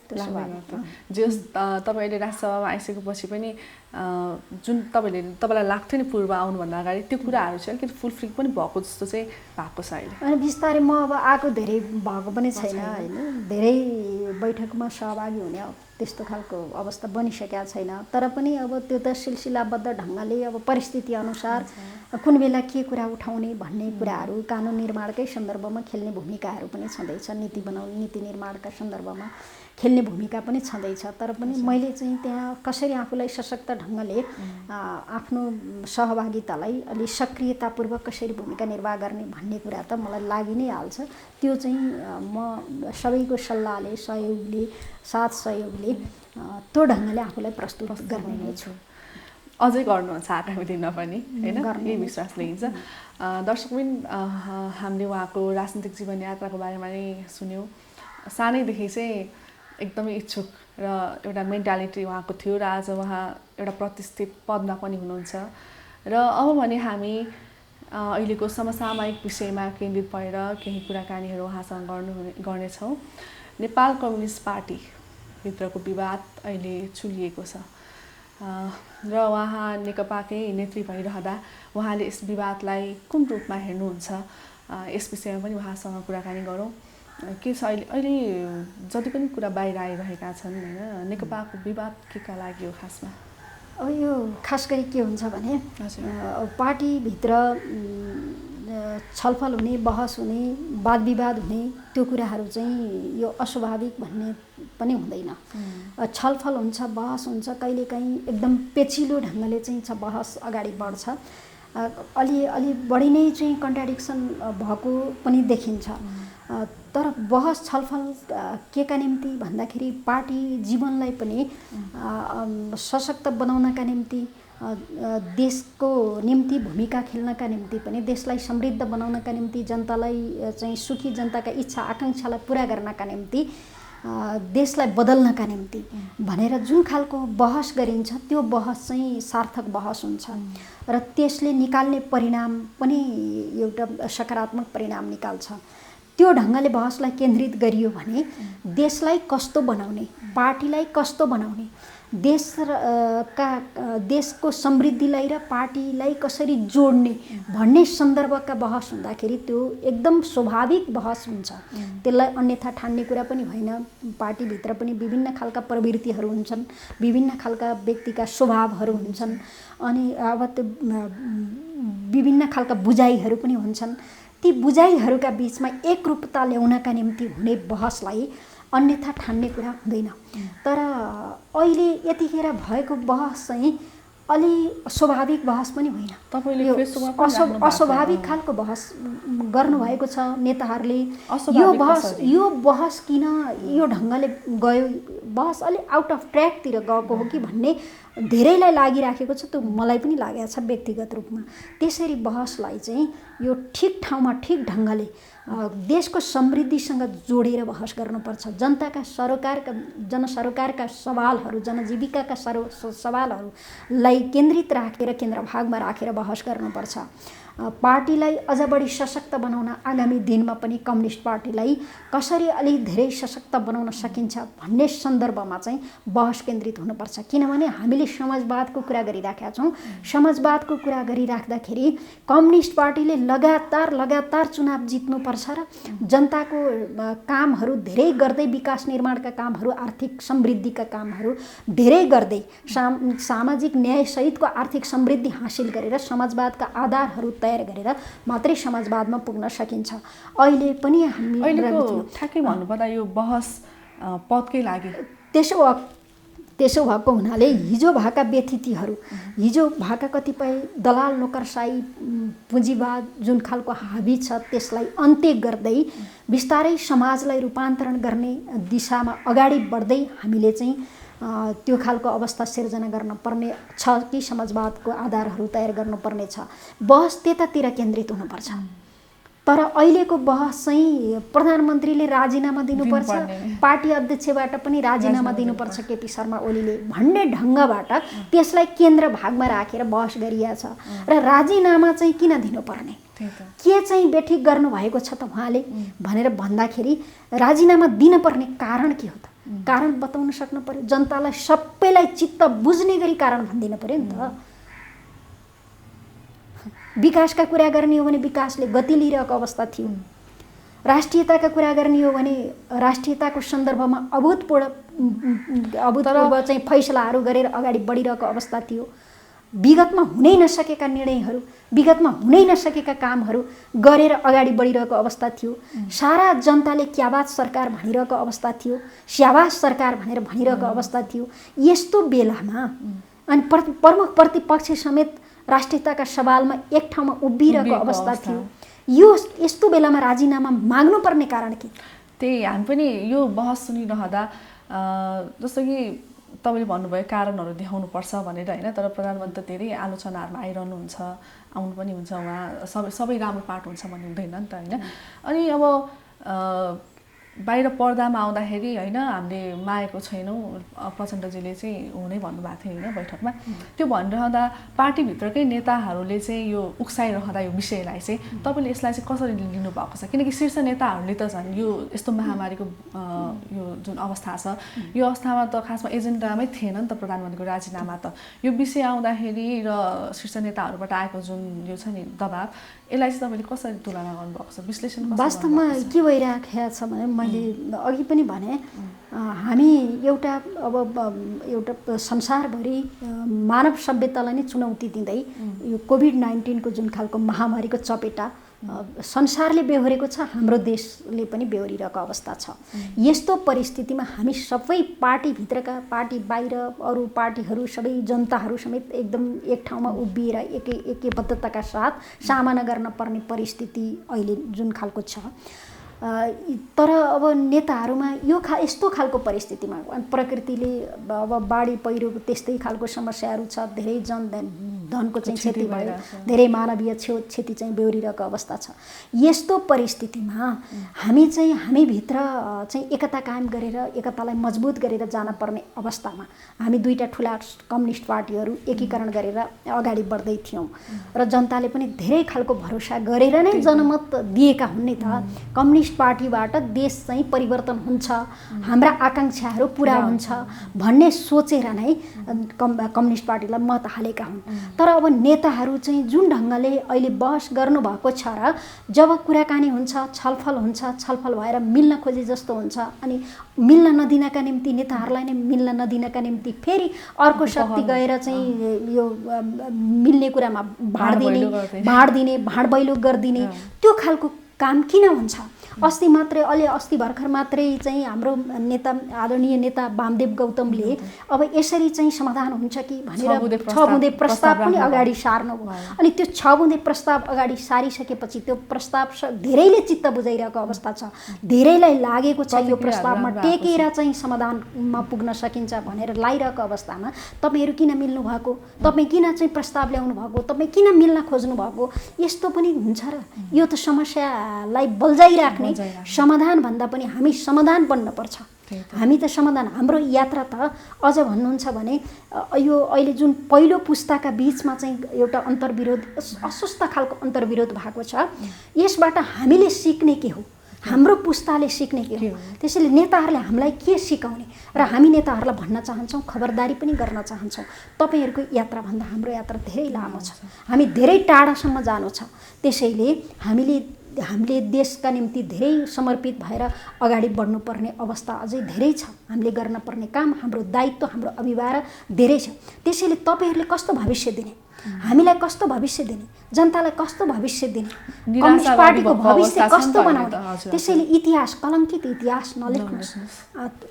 Speaker 2: जस तपाईँ अहिले राष्ट्रसभामा आइसकेपछि पनि जुन तपाईँलाई लाग्थ्यो नि पूर्व आउनुभन्दा अगाडि त्यो कुराहरू चाहिँ अलिकति फुलफिल पनि भएको जस्तो चाहिँ भएको छ अहिले।
Speaker 1: अनि बिस्तारै म अब आएको धेरै भएको पनि छैन होइन, धेरै बैठकमा सहभागी हुने त्यस्तो खालको अवस्था बनिसकेका छैन, तर पनि अब त्यो त सिलसिलाबद्ध ढङ्गले अब परिस्थिति अनुसार कुन बेला के कुरा उठाउने भन्ने कुराहरू कानुन निर्माणकै सन्दर्भमा खेल्ने भूमिकाहरू पनि छँदैछ, नीति निर्माणका सन्दर्भमा खेल्ने भूमिका पनि छँदैछ। तर पनि मैले चाहिँ त्यहाँ कसरी आफूलाई सशक्त ढङ्गले आफ्नो सहभागितालाई अलि सक्रियतापूर्वक कसरी भूमिका निर्वाह गर्ने भन्ने कुरा त मलाई लागि नै हाल्छ। त्यो चाहिँ म सबैको सल्लाहले साथ सहयोगले त्यो ढङ्गले आफूलाई प्रस्तुत गर्ने नै छु।
Speaker 2: अझै गर्नुहुन्छ आगामी दिनमा पनि होइन, यही विश्वास लिन्छ। दर्शक पनि हामीले उहाँको राजनीतिक जीवन यात्राको बारेमा नै सुन्यौँ। सानैदेखि चाहिँ एकदमै इच्छुक र एउटा मेन्टालिटी उहाँको थियो र आज उहाँ एउटा प्रतिष्ठित पदमा पनि हुनुहुन्छ। र अब भने हामी अहिलेको समसामयिक विषयमा केन्द्रित भएर केही कुराकानीहरू उहाँसँग गर्नेछौँ। नेपाल कम्युनिस्ट पार्टीभित्रको विवाद अहिले चुलिएको छ र उहाँ नेकपाकै नेत्री भइरहँदा उहाँले यस विवादलाई कुन रूपमा हेर्नुहुन्छ, यस विषयमा पनि उहाँसँग कुराकानी गरौँ। के छ अहिले जति पनि कुरा बाहिर आइरहेका छन् होइन, नेकपाको विवाद केका लागि हो खासमा?
Speaker 1: अब यो खास गरी के हुन्छ भने पार्टीभित्र छलफल हुने, बहस हुने, वाद विवाद हुने त्यो कुराहरू चाहिँ यो अस्वाभाविक भन्ने पनि हुँदैन। छलफल हुन्छ, बहस हुन्छ, कहिलेकाहीँ एकदम पेचिलो ढङ्गले चाहिँ बहस अगाडि बढ्छ, अलि बढी नै चाहिँ कन्ट्राडिक्सन भएको पनि देखिन्छ। तर बहस छलफल केका निम्ति भन्दाखेरि पार्टी जीवनलाई पनि सशक्त बनाउनका निम्ति, देशको निम्ति भूमिका खेल्नका निम्ति पनि, देशलाई समृद्ध बनाउनका निम्ति, जनतालाई चाहिँ सुखी जनताका इच्छा आकाङ्क्षालाई पुरा गर्नका निम्ति, देशलाई बदल्नका निम्ति भनेर जुन खालको बहस गरिन्छ त्यो बहस चाहिँ सार्थक बहस हुन्छ र त्यसले निकाल्ने परिणाम पनि एउटा सकारात्मक परिणाम निकाल्छ। त्यो ढङ्गले बहसलाई केन्द्रित गरियो भने देशलाई कस्तो बनाउने, पार्टीलाई कस्तो बनाउने, देशको समृद्धिलाई र पार्टीलाई कसरी जोड्ने भन्ने सन्दर्भका बहस हुँदाखेरि त्यो एकदम स्वाभाविक बहस हुन्छ। त्यसलाई अन्यथा ठान्ने कुरा पनि होइन। पार्टीभित्र पनि विभिन्न खालका प्रवृत्तिहरू हुन्छन्, विभिन्न खालका व्यक्तिका स्वभावहरू हुन्छन्, अनि अब त्यो विभिन्न खालका बुझाइहरू पनि हुन्छन्। ती बुझाइहरूका बिचमा एकरूपता ल्याउनका निम्ति हुने बहसलाई अन्यथा ठान्ने कुरा हुँदैन। तर अहिले यतिखेर भएको बहस चाहिँ अलि स्वाभाविक बहस पनि होइन, अस्वाभाविक खालको बहस गर्नुभएको छ नेताहरूले। यो बहस किन यो ढङ्गले गयो, बहस अलि आउट अफ ट्र्याकतिर गएको हो कि भन्ने धेरैलाई लागिराखेको छ। त्यो मलाई पनि लागेको छ व्यक्तिगत रूपमा। त्यसरी बहसलाई चाहिँ यो ठिक ठाउँमा ठिक ढङ्गले देशको समृद्धिसँग जोडेर बहस गर्नुपर्छ। जनसरोकारका सवालहरू, जनजीविकाका सवालहरूलाई केन्द्रित राखेर, केन्द्रभागमा राखेर बहस गर्नुपर्छ। पार्टीलाई अझ बढी सशक्त बनाउन आगामी दिनमा पनि कम्युनिस्ट पार्टीलाई कसरी अलि धेरै सशक्त बनाउन सकिन्छ भन्ने सन्दर्भमा चाहिँ बहस केन्द्रित हुनुपर्छ। किनभने हामीले समाजवादको कुरा गरिराखेका छौँ। समाजवादको कुरा गरिराख्दाखेरि कम्युनिस्ट पार्टीले लगातार चुनाव जित्नुपर्छ र जनताको कामहरू धेरै गर्दै, विकास निर्माणका कामहरू, आर्थिक समृद्धिका कामहरू धेरै गर्दै, सामाजिक न्यायसहितको आर्थिक समृद्धि हासिल गरेर समाजवादका आधारहरू तयार गरेर मात्रै समाजवादमा पुग्न सकिन्छ। अहिले पनि
Speaker 2: ठ्याक्कै भन्नुपर्दा यो बहस पदकै लागि
Speaker 1: त्यसो भएको हुनाले हिजो भएका व्यतिथिहरू, हिजो भएका कतिपय दलाल नोकरसाही पुँजीवाद जुन खालको हावी छ त्यसलाई अन्त्य गर्दै बिस्तारै समाजलाई रूपान्तरण गर्ने दिशामा अगाडि बढ्दै हामीले चाहिँ त्यो खालको अवस्था सिर्जना गर्न पर्ने छ कि समाजवादको आधारहरू तयार गर्नुपर्ने छ। बहस त्यतातिर केन्द्रित हुनुपर्छ। तर अहिलेको बहस चाहिँ प्रधानमन्त्रीले राजीनामा दिनुपर्छ, पार्टी अध्यक्षबाट पनि राजीनामा दिनुपर्छ केपी शर्मा ओलीले भन्ने ढङ्गबाट त्यसलाई केन्द्र भागमा राखेर बहस गरिएको छ। र राजीनामा चाहिँ किन दिनुपर्ने, के चाहिँ बेठिक गर्नुभएको छ त उहाँले भनेर भन्दाखेरि राजीनामा दिनपर्ने कारण के हो त? कारण बताउन सक्नु पर्यो। जनतालाई सबैलाई चित्त बुझ्ने गरी कारण भनिदिनु पर्यो नि त। विकासका कुरा गर्ने हो भने विकासले गति लिइरहेको अवस्था थियो। राष्ट्रियताका कुरा गर्ने हो भने राष्ट्रियताको सन्दर्भमा अभूतपूर्व चाहिँ फैसलाहरू गरेर अगाडि बढिरहेको अवस्था थियो। विगतमा हुनै नसकेका निर्णयहरू, विगतमा हुनै नसकेका कामहरू गरेर अगाडि बढिरहेको अवस्था थियो। सारा जनताले क्याबाज सरकार भनिरहेको अवस्था थियो, स्याबाज सरकार भनेर भनिरहेको अवस्था थियो। यस्तो बेलामा अनि प्रमुख प्रतिपक्ष समेत राष्ट्रियताका सवालमा एक ठाउँमा उभिरहेको अवस्था थियो। यस्तो बेलामा राजीनामा माग्नुपर्ने कारण के?
Speaker 2: त्यही हामी पनि यो बहस सुनिरहँदा जस्तो कि तपाईँले भन्नुभयो कारणहरू देखाउनुपर्छ भनेर होइन, तर प्रधानमन्त्री धेरै आलोचनाहरूमा आइरहनुहुन्छ, आउनु पनि हुन्छ, उहाँ सबै राम्रो पाठ हुन्छ भन्ने हुँदैन नि त होइन। अनि अब बाहिर पर्दामा आउँदाखेरि होइन हामीले मागेको छैनौँ, प्रचण्डजीले चाहिँ हुनै भन्नुभएको थियो होइन बैठकमा। त्यो भनिरहँदा पार्टीभित्रकै नेताहरूले चाहिँ यो उक्साइरहँदा यो विषयलाई चाहिँ तपाईँले यसलाई चाहिँ कसरी लिनुभएको छ? किनकि शीर्ष नेताहरूले त झन् यो यस्तो महामारीको यो जुन अवस्था छ यो अवस्थामा त खासमा एजेन्डामै थिएन नि त प्रधानमन्त्रीको राजीनामा त। यो विषय आउँदाखेरि र शीर्ष नेताहरूबाट आएको जुन यो छ नि दबाब, यसलाई चाहिँ तपाईँले कसरी तुलना गर्नुभएको छ, विश्लेषण?
Speaker 1: वास्तवमा के भइरहेको छ भने मैले अघि पनि भने हामी एउटा संसारभरि मानव सभ्यतालाई नै चुनौती दिँदै यो कोभिड-19 को जुन खालको महामारीको चपेटा संसारले बेहोरेको छ, हाम्रो देशले पनि बेहोरिरहेको अवस्था छ। यस्तो परिस्थितिमा हामी सबै पार्टीभित्रका, पार्टी बाहिर अरू पार्टीहरू, सबै जनताहरू समेत एकदम एक ठाउँमा उभिएर एकबद्धताका साथ सामना गर्न पर्ने परिस्थिति अहिले जुन खालको छ। तर अब नेताहरूमा यस्तो खालको परिस्थितिमा प्रकृतिले अब बाढी पहिरोको त्यस्तै खालको समस्याहरू छ, धेरै धनको चाहिँ क्षति भयो, धेरै मानवीय क्षति चाहिँ बेहोरिरहेको अवस्था छ। यस्तो परिस्थितिमा हामीभित्र चाहिँ एकता कायम गरेर, एकतालाई मजबुत गरेर जान पर्ने अवस्थामा हामी दुईटा ठुला कम्युनिस्ट पार्टीहरू एकीकरण गरेर अगाडि बढ्दै थियौँ र जनताले पनि धेरै खालको भरोसा गरेर नै जनमत दिएका हुन् नि त। कम्युनिस्ट पार्टीबाट देश चाहिँ परिवर्तन हुन्छ, हाम्रा आकांक्षाहरू पुरा हुन्छ भन्ने सोचेर नै कम्युनिस्ट पार्टीलाई मत हालेका हुन्। तर अब नेताहरू चाहिँ जुन ढङ्गले अहिले बहस गर्नुभएको छ र जब कुराकानी हुन्छ, छलफल भएर मिल्न खोजे जस्तो हुन्छ, अनि मिल्न नदिनका निम्ति, नेताहरूलाई नै मिल्न नदिनका निम्ति फेरि अर्को शक्ति गएर चाहिँ यो मिल्ने कुरामा भाँडबैलो गरिदिने त्यो खालको काम किन हुन्छ? अस्ति भर्खर मात्रै चाहिँ हाम्रो नेता, आदरणीय नेता वामदेव गौतमले अब यसरी चाहिँ समाधान हुन्छ कि भनेर 6 बुँदे प्रस्ताव पनि अगाडि सार्नुभयो। अनि त्यो 6 बुँदे प्रस्ताव अगाडि सारिसकेपछि त्यो प्रस्ताव धेरैले चित्त बुझाइरहेको अवस्था छ, धेरैलाई लागेको छ यो प्रस्तावमा टेकेर चाहिँ समाधानमा पुग्न सकिन्छ भनेर लागिरहेको अवस्थामा तपाईँहरू किन मिल्नु भएको, तपाईँ किन चाहिँ प्रस्ताव ल्याउनु भएको, तपाईँ किन मिल्न खोज्नु भएको? यस्तो पनि हुन्छ र यो त समस्यालाई बल्झाइराख्ने समाधान भन्दा पनि हामी समाधान बन्न पर्छ। हामी त समाधान हाम्रो यात्रा त अझ भन्नुहुन्छ भने यो अहिले जुन पहिलो पुस्ताका बीचमा चाहिँ एउटा अन्तर्विरोध अस्वस्थ खालको अन्तर्विरोध भएको छ यसबाट हामीले सिक्ने के हो हाम्रो पुस्ताले सिक्ने के हो त्यसैले नेताहरूले हामीलाई के सिकाउने र हामी नेताहरूलाई भन्न चाहन्छौँ खबरदारी पनि गर्न चाहन्छौँ तपाईहरूको यात्राभन्दा हाम्रो यात्रा धेरै लामो छ हामी धेरै टाढासम्म जानु छ त्यसैले हामीले देशका निम्ति धेरै समर्पित भएर अगाडि बढ्नुपर्ने अवस्था अझै धेरै छ हामीले गर्न पर्ने काम हाम्रो दायित्व हाम्रो अभिभार धेरै छ त्यसैले तपाईहरूले कस्तो भविष्य दिने हामीलाई कस्तो भविष्य दिने जनतालाई कस्तो भविष्य दिने कम्युनिस्ट पार्टीको भविष्य कस्तो बनाउने त्यसैले इतिहास कलङ्कित इतिहास नलेख्नुहोस्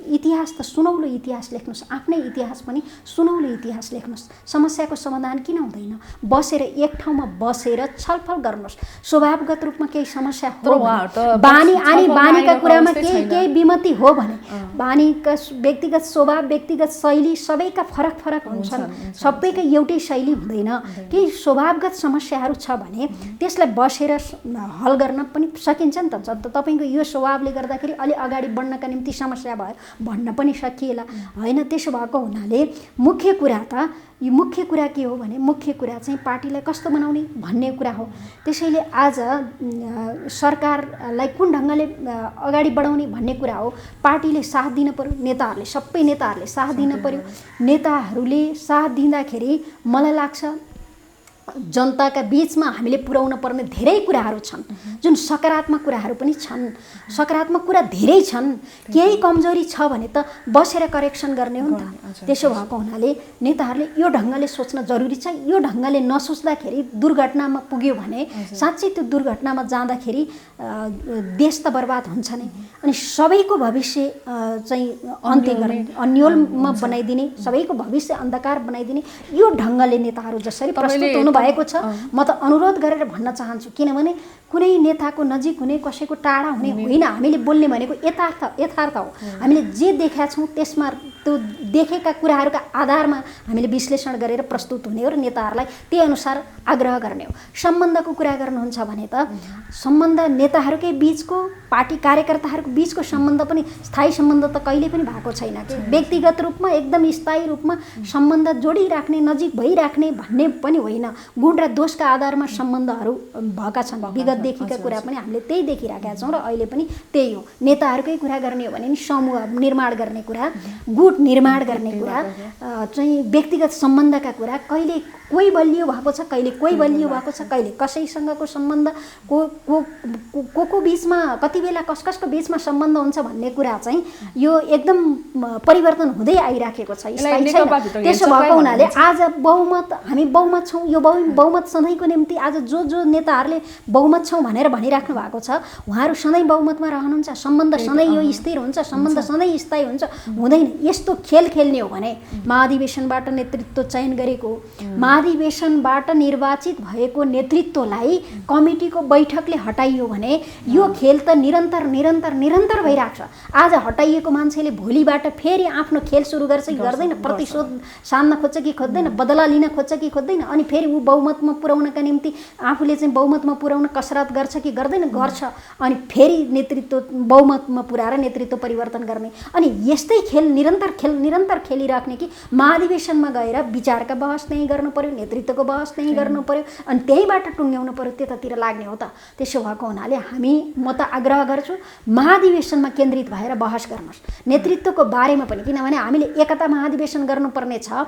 Speaker 1: इतिहास त सुनौलो इतिहास लेख्नुहोस् आफ्नै इतिहास पनि सुनौलो इतिहास लेख्नुहोस् समस्याको समाधान किन हुँदैन बसेर एक ठाउँमा बसेर छलफल गर्नुहोस् स्वभावगत रूपमा केही समस्या हो बानीका कुरामा केही विमति हो भने बानीका व्यक्तिगत स्वभाव व्यक्तिगत शैली सबैका फरक फरक हुन्छन् सबैका एउटै शैली हुँदैन केही स्वभावगत समस्याहरू छ भने त्यसलाई बसेर हल गर्न पनि सकिन्छ नि त तपाईको यो स्वभावले गर्दाखेरि अलि अगाडि बढ्नका निम्ति समस्या भयो भन्न पनि सकिएला हैन त्यसो भएको हुनाले मुख्य कुरा के हो भने मुख्य कुरा चाहिँ पार्टीलाई कस्तो बनाउने भन्ने कुरा हो त्यसैले आज सरकारलाई कुन ढङ्गले अगाडि बढाउने भन्ने कुरा हो पार्टीले साथ दिन पर्यो सबै नेताहरूले साथ दिन पर्यो नेताहरूले साथ दिँदाखेरि मलाई लाग्छ जनताका बीचमा हामीले पुर्याउन पर्ने धेरै कुराहरू छन् जुन सकारात्मक कुराहरू पनि छन् सकारात्मक कुरा धेरै छन् केही कमजोरी छ भने त बसेर करेक्सन गर्ने हो नि त त्यसो भएको हुनाले नेताहरूले यो ढङ्गले सोच्न जरुरी छ यो ढङ्गले नसोच्दाखेरि दुर्घटनामा पुग्यो भने साँच्चै त्यो दुर्घटनामा जाँदाखेरि देश त बर्बाद हुन्छ नै अनि सबैको भविष्य चाहिँ अन्त्य गर्ने अन्योलमा बनाइदिने सबैको भविष्य अन्धकार बनाइदिने यो ढङ्गले नेताहरू जसरी प्रस्तुत हुनु भएको छ म त अनुरोध गरेर भन्न चाहन्छु किनभने कुनै नेताको नजिक हुने कसैको टाढा हुने होइन हामीले बोल्ने भनेको यथार्थ हो हामीले जे देखेका छौँ त्यसमा त्यो देखेका कुराहरूका आधारमा हामीले विश्लेषण गरेर प्रस्तुत हुने हो र नेताहरूलाई त्यही अनुसार आग्रह गर्ने हो सम्बन्धको कुरा गर्नुहुन्छ भने त सम्बन्ध नेताहरूकै बीचको पार्टी कार्यकर्ताहरूको बीचको सम्बन्ध पनि स्थायी सम्बन्ध त कहिले पनि भएको छैन कि व्यक्तिगत रूपमा एकदम स्थायी रूपमा सम्बन्ध जोडिराख्ने नजिक भइराख्ने भन्ने पनि होइन गुण र दोषका आधारमा सम्बन्धहरू भएका छन् विगतदेखिका कुरा पनि हामीले त्यही देखिराखेका छौँ र अहिले पनि त्यही हो नेताहरूकै कुरा गर्ने हो भने नि समूह निर्माण गर्ने कुरा गुट निर्माण गर्ने कुरा चाहिँ व्यक्तिगत सम्बन्धका कुरा कहिले कोही बलियो भएको छ कहिले कोही बलियो भएको छ कहिले कसैसँगको सम्बन्ध को बीचमा कति बेला कसको बीचमा सम्बन्ध हुन्छ भन्ने कुरा चाहिँ यो एकदम परिवर्तन हुँदै आइराखेको छ त्यसो भएको हुनाले आज हामी बहुमत छौँ यो बहुमत सधैँको निम्ति आज जो नेताहरूले बहुमत छौँ भनेर भनिराख्नु भएको छ उहाँहरू सधैँ बहुमतमा रहनुहुन्छ सम्बन्ध सधैँ यो स्थिर हुन्छ सम्बन्ध सधैँ स्थायी हुन्छ हुँदैन यस्तो खेल खेल्ने हो भने महाधिवेशनबाट नेतृत्व चयन गरेको महाधिवेशनबाट निर्वाचित भएको नेतृत्वलाई कमिटीको बैठकले हटाइयो भने यो खेल त निरन्तर भइरहेको छ आज हटाइएको मान्छेले भोलिबाट फेरि आफ्नो खेल सुरु गर्छ कि गर्दैन प्रतिशोध सान्न खोज्छ कि खोज्दैन बदला लिन खोज्छ कि खोज्दैन अनि फेरि ऊ बहुमतमा पुर्याउनका निम्ति आफूले चाहिँ बहुमतमा पुर्याउन कसरत गर्छ कि गर्दैन गर्छ अनि फेरि नेतृत्व बहुमतमा पुर्याएर नेतृत्व परिवर्तन गर्ने अनि यस्तै खेल निरन्तर खेलिराख्ने कि महाधिवेशनमा गएर विचारका बहस त्यही गर्नु पर्यो नेतृत्वको बहस त्यही गर्नु पर्यो अनि त्यहीबाट टुङ्ग्याउनु पर्यो त्यतातिर लाग्ने हो त त्यसो भएको हुनाले म त आग्रह गर्छु महाधिवेशनमा केन्द्रित भएर बहस गर्नुहोस् नेतृत्वको बारेमा पनि किनभने हामीले एकता महाधिवेशन गर्नुपर्ने छ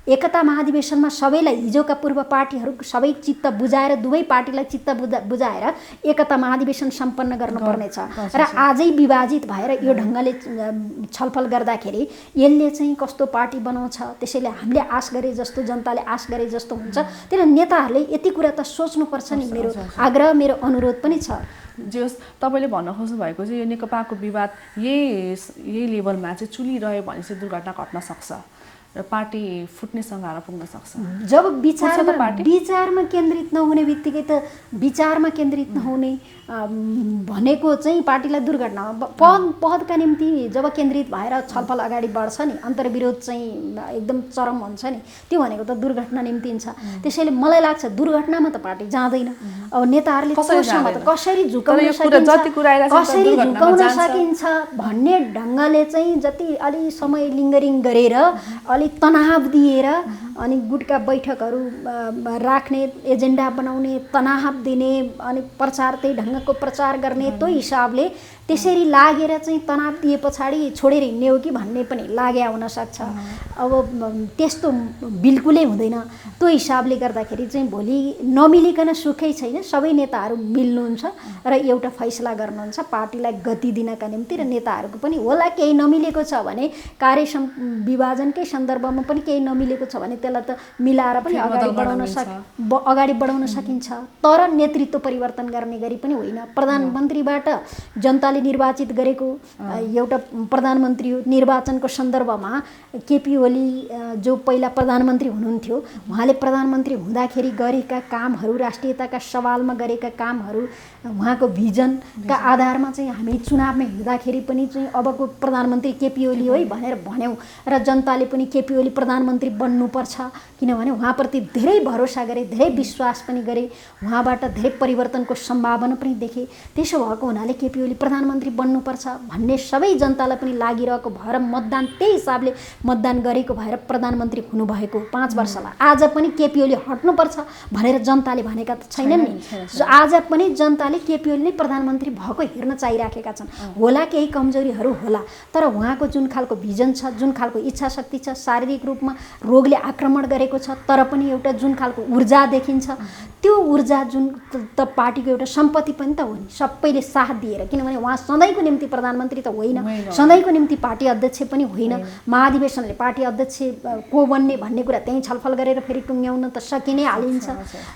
Speaker 1: एकता महाधिवेशनमा सबैलाई हिजोका पूर्व पार्टीहरू सबै चित्त बुझाएर दुवै पार्टीलाई चित्त बुझाएर एकता महाधिवेशन सम्पन्न गर्नुपर्ने छ र आजै विभाजित भएर यो ढङ्गले छलफल गर्दाखेरि यसले चाहिँ कस्तो पार्टी बनाउँछ त्यसैले हामीले आश गरे जस्तो जनताले आश गरे जस्तो हुन्छ त्यसले नेताहरूले यति कुरा त सोच्नुपर्छ नि मेरो आग्रह मेरो अनुरोध पनि छ
Speaker 2: जे होस् तपाईँले भन्न खोज्नु भएको चाहिँ यो नेकपाको विवाद यही लेभलमा चाहिँ चुलिरह्यो भने चाहिँ दुर्घटना घट्न सक्छ र पार्टी फुट्ने सङ्घारमा पुग्न सक्छ।
Speaker 1: जब विचारमा केन्द्रित नहुने बित्तिकै त विचारमा केन्द्रित नहुने भनेको चाहिँ पार्टीलाई दुर्घटनामा पदका निम्ति जब केन्द्रित भएर छलफल अगाडि बढ्छ नि, अन्तर्विरोध चाहिँ एकदम चरम हुन्छ नि, त्यो भनेको त दुर्घटना निम्तिन्छ। त्यसैले मलाई लाग्छ दुर्घटनामा त पार्टी जाँदैन। अब नेताहरूले कसरी झुकाउन सकिन्छ भन्ने ढङ्गले चाहिँ जति अलि समय लिङ्गरिङ गरेर अलि तनाव दिएर अनि गुटका बैठकहरू राख्ने, एजेन्डा बनाउने, तनाव दिने अनि प्रचार त्यही ढङ्गको प्रचार गर्ने, त्यो हिसाबले त्यसरी लागेर चाहिँ तनाव दिए पछाडि छोडेर हिँड्ने हो कि भन्ने पनि लाग्या हुनसक्छ। अब त्यस्तो बिल्कुलै हुँदैन। त्यो हिसाबले गर्दाखेरि चाहिँ भोलि नमिलिकन सुखै छैन। सबै नेताहरू मिल्नुहुन्छ र एउटा फैसला गर्नुहुन्छ पार्टीलाई गति दिनका निम्ति, र नेताहरूको पनि होला केही नमिलेको छ भने कार्य विभाजनकै सन्दर्भमा पनि केही नमिलेको छ भने त्यसलाई त मिलाएर पनि अगाडि बढाउन सकिन्छ। तर नेतृत्व परिवर्तन गर्ने गरी पनि होइन। प्रधानमन्त्रीबाट जनताले निर्वाचित गरेको एउटा प्रधानमन्त्री हो। निर्वाचनको सन्दर्भमा केपी ओली जो पहिला प्रधानमन्त्री हुनुहुन्थ्यो, उहाँले प्रधानमन्त्री हुँदाखेरि गरेका कामहरू, राष्ट्रियताका सवालमा गरेका कामहरू, उहाँको भिजनका आधारमा चाहिँ हामी चुनावमा हिँड्दाखेरि पनि चाहिँ अबको प्रधानमन्त्री केपी ओली हो भनेर भन्यौँ र जनताले पनि केपी ओली प्रधानमन्त्री बन्नुपर्छ, किनभने उहाँप्रति धेरै भरोसा गरे, धेरै विश्वास पनि गरे, उहाँबाट धेरै परिवर्तनको सम्भावना पनि देखे। त्यसो भएको हुनाले केपी ओली प्रधानमन्त्री बन्नुपर्छ भन्ने सबै जनतालाई पनि लागिरहेको भएर मतदान त्यही हिसाबले मतदान गरेको भएर प्रधानमन्त्री हुनुभएको 5 वर्षलाई आज पनि केपी ओली हट्नुपर्छ भनेर जनताले भनेका त छैनन् नि। आज पनि जनताले केपी ओली नै प्रधानमन्त्री भएको हेर्न चाहिराखेका छन्। होला केही कमजोरीहरू होला, तर उहाँको जुन खालको भिजन छ, जुन खालको इच्छा शक्ति छ, शारीरिक रूपमा रोगले आक्रमण गरेको छ तर पनि एउटा जुन खालको ऊर्जा देखिन्छ, त्यो ऊर्जा जुन त पार्टीको एउटा सम्पत्ति पनि त हो नि, सबैले साथ दिएर। किनभने उहाँ सधैँको निम्ति प्रधानमन्त्री त होइन, सधैँको निम्ति पार्टी अध्यक्ष पनि होइन। महाधिवेशनले पार्टी अध्यक्ष को बन्ने भन्ने कुरा त्यहीँ छलफल गरेर फेरि टुङ्ग्याउन त सकि नै हालिन्छ।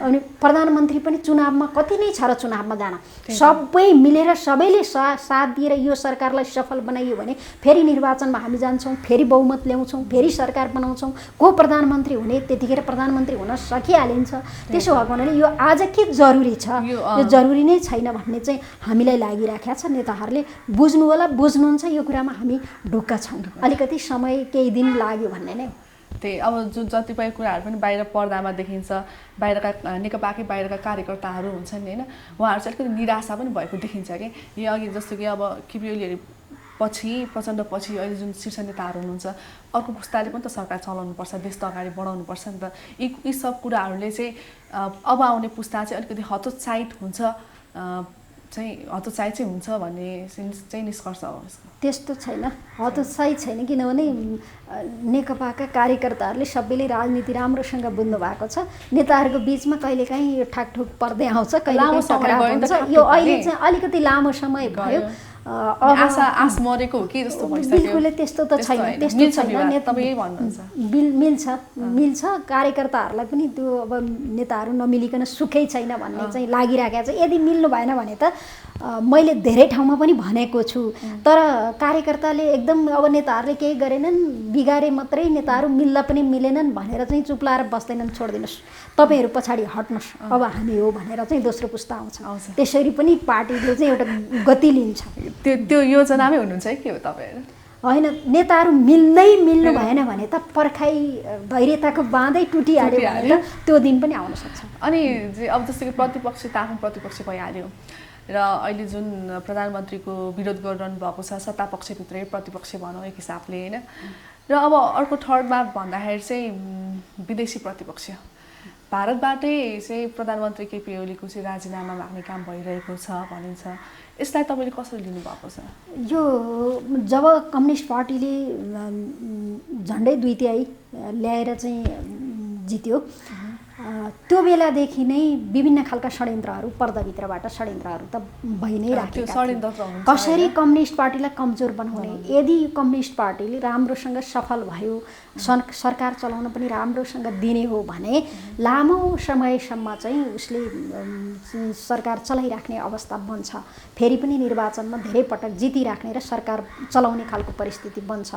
Speaker 1: अनि प्रधानमन्त्री पनि चुनावमा कति नै छ र चुनावमा जान सबै मिलेर सबैले साथ दिएर यो सरकारलाई सफल बनाइयो भने फेरि निर्वाचनमा हामी जान्छौँ, फेरि बहुमत ल्याउँछौँ, फेरि सरकार बनाउँछौँ, को प्रधानमन्त्री हुने त्यतिखेर प्रधानमन्त्री हुन सकिहालिन्छ। त्यसो भएको हुनाले यो आज के जरुरी छ, यो जरुरी नै छैन भन्ने चाहिँ हामीलाई लागिराखेको छ। नेताहरूले बुझ्नु होला, बुझ्नुहुन्छ यो कुरामा हामी ढुक्क छौँ। अलिकति समय केही दिन लाग्यो भन्ने नै हो।
Speaker 2: त्यही अब जुन जतिपय कुराहरू पनि बाहिर पर्दामा देखिन्छ, बाहिरका नेकपाकै बाहिरका कार्यकर्ताहरू हुन्छन् नि होइन, उहाँहरू चाहिँ अलिकति निराशा पनि भएको देखिन्छ कि यो अघि जस्तो कि अब केपी ओलीहरू पछि प्रचण्ड पछि अहिले जुन शीर्ष नेताहरू हुनुहुन्छ, अर्को पुस्ताले पनि त सरकार चलाउनुपर्छ, देश त अगाडि बढाउनुपर्छ नि त। यी सब कुराहरूले चाहिँ अब आउने पुस्ता चाहिँ अलिकति हतोत्साहित हुन्छ हुन्छ भन्ने चाहिँ निष्कर्ष हो।
Speaker 1: त्यस्तो छैन, हतोत्साहित छैन। किनभने नेकपाका कार्यकर्ताहरूले सबैले राजनीति राम्रोसँग बुझ्नु भएको छ। नेताहरूको बिचमा कहिलेकाहीँ यो ठाकठुक पर्दै आउँछ, कहिलेकाहीँ टकराव हुन्छ। यो अहिले चाहिँ अलिकति लामो समय भयो।
Speaker 2: आश मरेको हो कि जस्तो
Speaker 1: बिल्कुलै त्यस्तो त छैन, त्यस्तो छैन। मिल्छ कार्यकर्ताहरूलाई पनि त्यो अब नेताहरू नमिलिकन सुखै छैन भन्ने चाहिँ लागिराखेको छ। यदि मिल्नु भएन भने त मैले धेरै ठाउँमा पनि भनेको छु, तर कार्यकर्ताले एकदम अब नेताहरूले केही गरेनन्, बिगारे मात्रै, नेताहरू मिल्दा पनि मिलेनन् भनेर चाहिँ चुप्लाएर बस्दैनन्। छोडिदिनुहोस्, तपाईँहरू पछाडि हट्नुहोस्, अब हामी हो भनेर चाहिँ दोस्रो पुस्ता आउँछ। त्यसरी पनि पार्टीले चाहिँ एउटा गति लिन्छ।
Speaker 2: त्यो योजनामै हुनुहुन्छ है के हो तपाईँहरू?
Speaker 1: होइन, नेताहरू मिल्नु भएन भने त पर्खाइ धैर्यताको बाँधै टुटिहाल्यो भने त त्यो दिन पनि आउन सक्छ।
Speaker 2: अनि अब जस्तो कि प्रतिपक्ष त आफ्नो प्रतिपक्ष भइहाल्यो र अहिले जुन प्रधानमन्त्रीको विरोध गरिरहनु भएको छ, सत्तापक्षभित्रै प्रतिपक्ष भनौँ एक हिसाबले होइन, र अब अर्को थर्डमा भन्दाखेरि चाहिँ विदेशी प्रतिपक्ष भारतबाटै चाहिँ प्रधानमन्त्री केपी ओलीको चाहिँ राजीनामा माग्ने काम भइरहेको छ भनिन्छ। यसलाई तपाईँले कसरी लिनुभएको छ?
Speaker 1: यो जब कम्युनिस्ट पार्टीले झन्डै 2/3 ल्याएर चाहिँ जित्यो, त्यो बेलादेखि नै विभिन्न खालका षड्यन्त्रहरू पर्दाभित्रबाट षड्यन्त्रहरू त भइ नै राखेका थिए। कसरी कम्युनिस्ट पार्टीलाई कमजोर बनाउने, यदि कम्युनिस्ट पार्टीले राम्रोसँग सफल भयो, सरकार चलाउन पनि राम्रोसँग दिने हो भने लामो समयसम्म चाहिँ उसले सरकार चलाइराख्ने अवस्था बन्छ। फेरि पनि निर्वाचनमा धेरै पटक जितिराख्ने र सरकार चलाउने खालको परिस्थिति बन्छ।